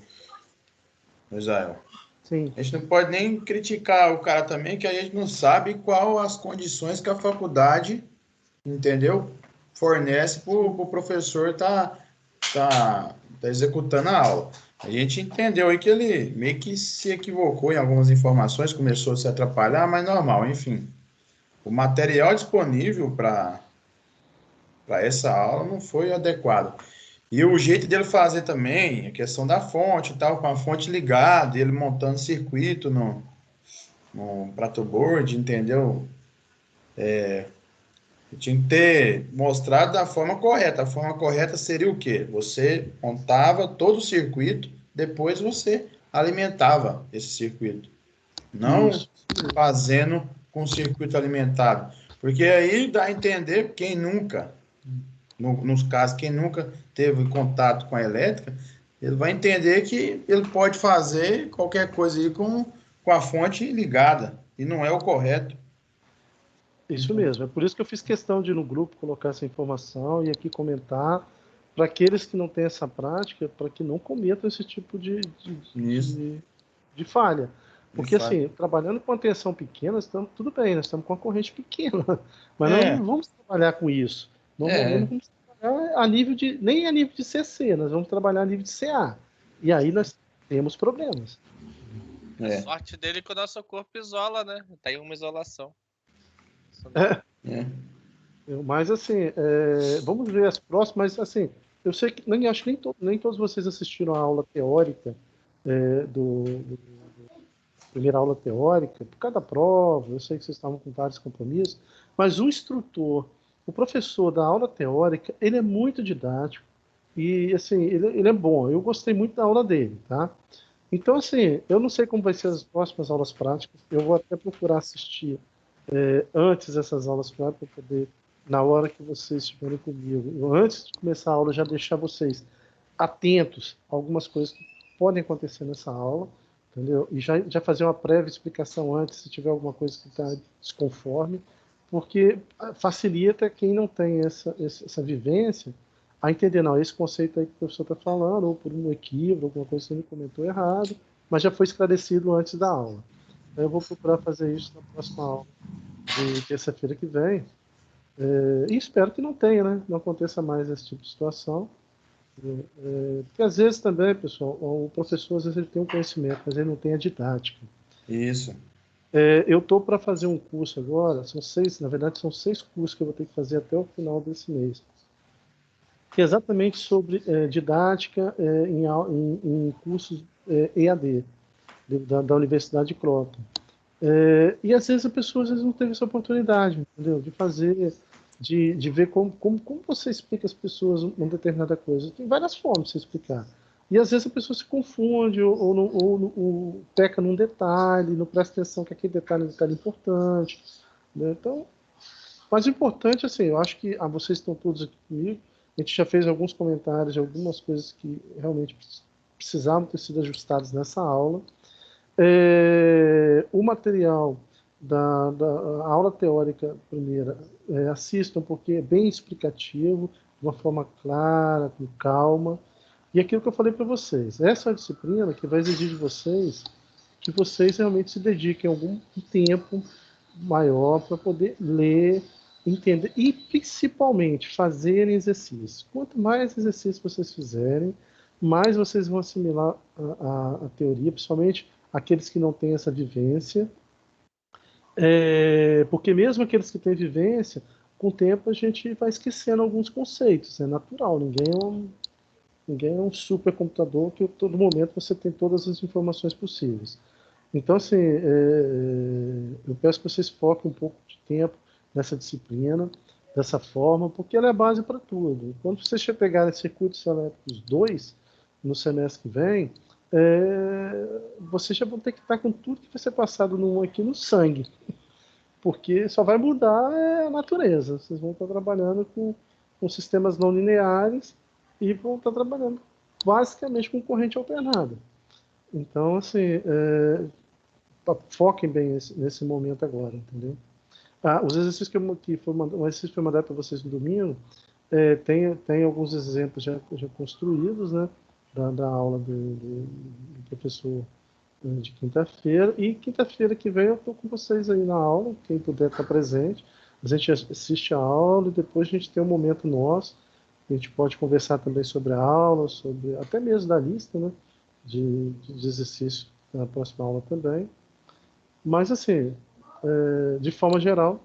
Israel? Sim. A gente não pode nem criticar o cara também, que a gente não sabe qual as condições que a faculdade, entendeu, fornece para o professor tá executando a aula. A gente entendeu aí que ele meio que se equivocou em algumas informações, começou a se atrapalhar, mas normal, enfim. O material disponível para essa aula não foi adequado. E o jeito dele fazer também, a questão da fonte e tal, com a fonte ligada, ele montando circuito no prato board, entendeu? Tinha que ter mostrado da forma correta. A forma correta seria o quê? Você montava todo o circuito, depois você alimentava esse circuito. Não fazendo com o circuito alimentado. Porque aí dá a entender quem nunca... nos casos, quem nunca teve contato com a elétrica, ele vai entender que ele pode fazer qualquer coisa aí com a fonte ligada, e não é o correto. Isso mesmo, é por isso que eu fiz questão de no grupo colocar essa informação e aqui comentar para aqueles que não têm essa prática, para que não cometam esse tipo de falha. Porque assim, trabalhando com uma tensão pequena, tudo bem, nós estamos com uma corrente pequena, mas nós não vamos trabalhar com isso. Não vamos trabalhar nem a nível de CC, nós vamos trabalhar a nível de CA. E aí nós temos problemas. A sorte dele é que o nosso corpo isola, né? Tem uma isolação. Mas assim, vamos ver as próximas. Assim, eu sei que acho que nem todos vocês assistiram a aula teórica primeira aula teórica, por cada prova, eu sei que vocês estavam com vários compromissos, mas o professor da aula teórica, ele é muito didático e, assim, ele é bom. Eu gostei muito da aula dele, tá? Então, assim, eu não sei como vai ser as próximas aulas práticas, eu vou até procurar assistir antes essas aulas práticas para poder, na hora que vocês estiverem comigo, antes de começar a aula, já deixar vocês atentos a algumas coisas que podem acontecer nessa aula, entendeu? E já fazer uma prévia explicação antes, se tiver alguma coisa que está desconforme, porque facilita quem não tem essa vivência a entender, não, esse conceito aí que o professor está falando, ou por um equívoco, alguma coisa que ele comentou errado, mas já foi esclarecido antes da aula. Então, eu vou procurar fazer isso na próxima aula de terça-feira que vem. E espero que não tenha, né? Não aconteça mais esse tipo de situação. Porque às vezes também, pessoal, o professor às vezes ele tem um conhecimento, mas ele não tem a didática. Isso. Eu estou para fazer um curso agora, na verdade são 6 cursos que eu vou ter que fazer até o final desse mês. Que é exatamente sobre didática em cursos EAD, da Universidade de Croton. E às vezes a pessoa às vezes não teve essa oportunidade, entendeu? De fazer, de ver como você explica às pessoas uma determinada coisa. Tem várias formas de você explicar. E às vezes a pessoa se confunde ou peca num detalhe, não presta atenção que aquele detalhe é um detalhe importante. Né? Então, mas o importante, assim, eu acho que vocês estão todos aqui comigo, a gente já fez alguns comentários de algumas coisas que realmente precisavam ter sido ajustadas nessa aula. O material da aula teórica primeira, assistam, porque é bem explicativo, de uma forma clara, com calma. E aquilo que eu falei para vocês, essa é a disciplina que vai exigir de vocês que vocês realmente se dediquem algum tempo maior para poder ler, entender e principalmente fazerem exercícios. Quanto mais exercícios vocês fizerem, mais vocês vão assimilar a teoria, principalmente aqueles que não têm essa vivência, porque mesmo aqueles que têm vivência, com o tempo a gente vai esquecendo alguns conceitos, é natural, ninguém é um supercomputador que a todo momento você tem todas as informações possíveis. Então, assim, eu peço que vocês foquem um pouco de tempo nessa disciplina, dessa forma, porque ela é a base para tudo. Quando vocês pegarem circuitos elétricos 2, no semestre que vem, vocês já vão ter que estar com tudo que vai ser passado aqui no sangue, porque só vai mudar a natureza. Vocês vão estar trabalhando com sistemas não lineares e vão estar trabalhando basicamente com corrente alternada. Então, assim, foquem bem nesse momento agora, entendeu? Os exercícios que foi mandado para vocês no domingo, tem alguns exemplos já construídos, né, da aula do professor de quinta-feira, e quinta-feira que vem eu estou com vocês aí na aula, quem puder estar presente, a gente assiste a aula e depois a gente tem um momento nosso, a gente pode conversar também sobre a aula, sobre até mesmo da lista, né, de exercício na próxima aula também. Mas, assim, de forma geral,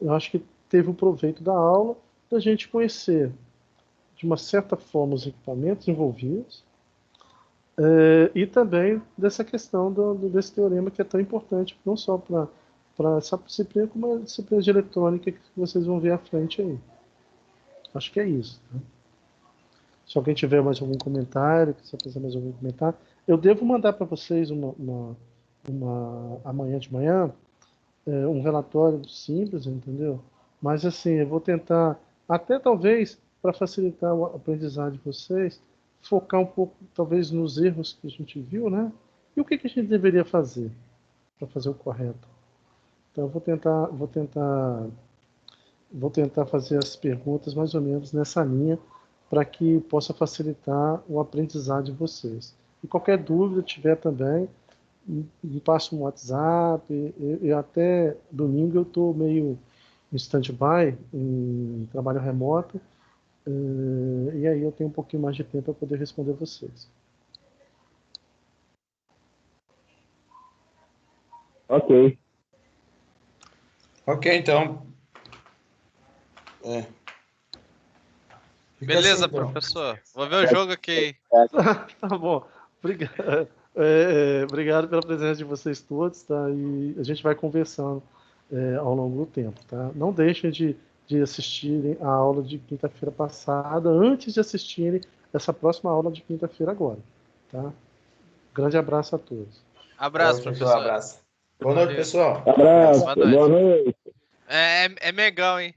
eu acho que teve o proveito da aula da gente conhecer, de uma certa forma, os equipamentos envolvidos e também dessa questão desse teorema que é tão importante, não só para essa disciplina, como a disciplina de eletrônica que vocês vão ver à frente aí. Acho que é isso. Né? Se alguém tiver mais algum comentário, quiser fazer mais algum comentário, eu devo mandar para vocês amanhã de manhã um relatório simples, entendeu? Mas assim, eu vou tentar, até talvez, para facilitar o aprendizado de vocês, focar um pouco, talvez, nos erros que a gente viu, né? E o que a gente deveria fazer para fazer o correto. Então, eu vou tentar fazer as perguntas mais ou menos nessa linha, para que possa facilitar o aprendizado de vocês. E qualquer dúvida tiver também, me passa um WhatsApp. E até domingo eu estou meio em stand-by, em trabalho remoto, e aí eu tenho um pouquinho mais de tempo para poder responder vocês. Ok. Ok, então. Fica Beleza, assim, então. professor. Vou ver o jogo aqui. Tá bom. Obrigado. Obrigado pela presença de vocês todos, tá? E a gente vai conversando ao longo do tempo, tá? Não deixem de assistirem a aula de quinta-feira passada antes de assistirem essa próxima aula de quinta-feira agora, tá? Grande abraço a todos. Abraço, Tchau, professor. abraço. Boa noite, pessoal. Abraço, Boa noite. boa noite. É Megão, hein?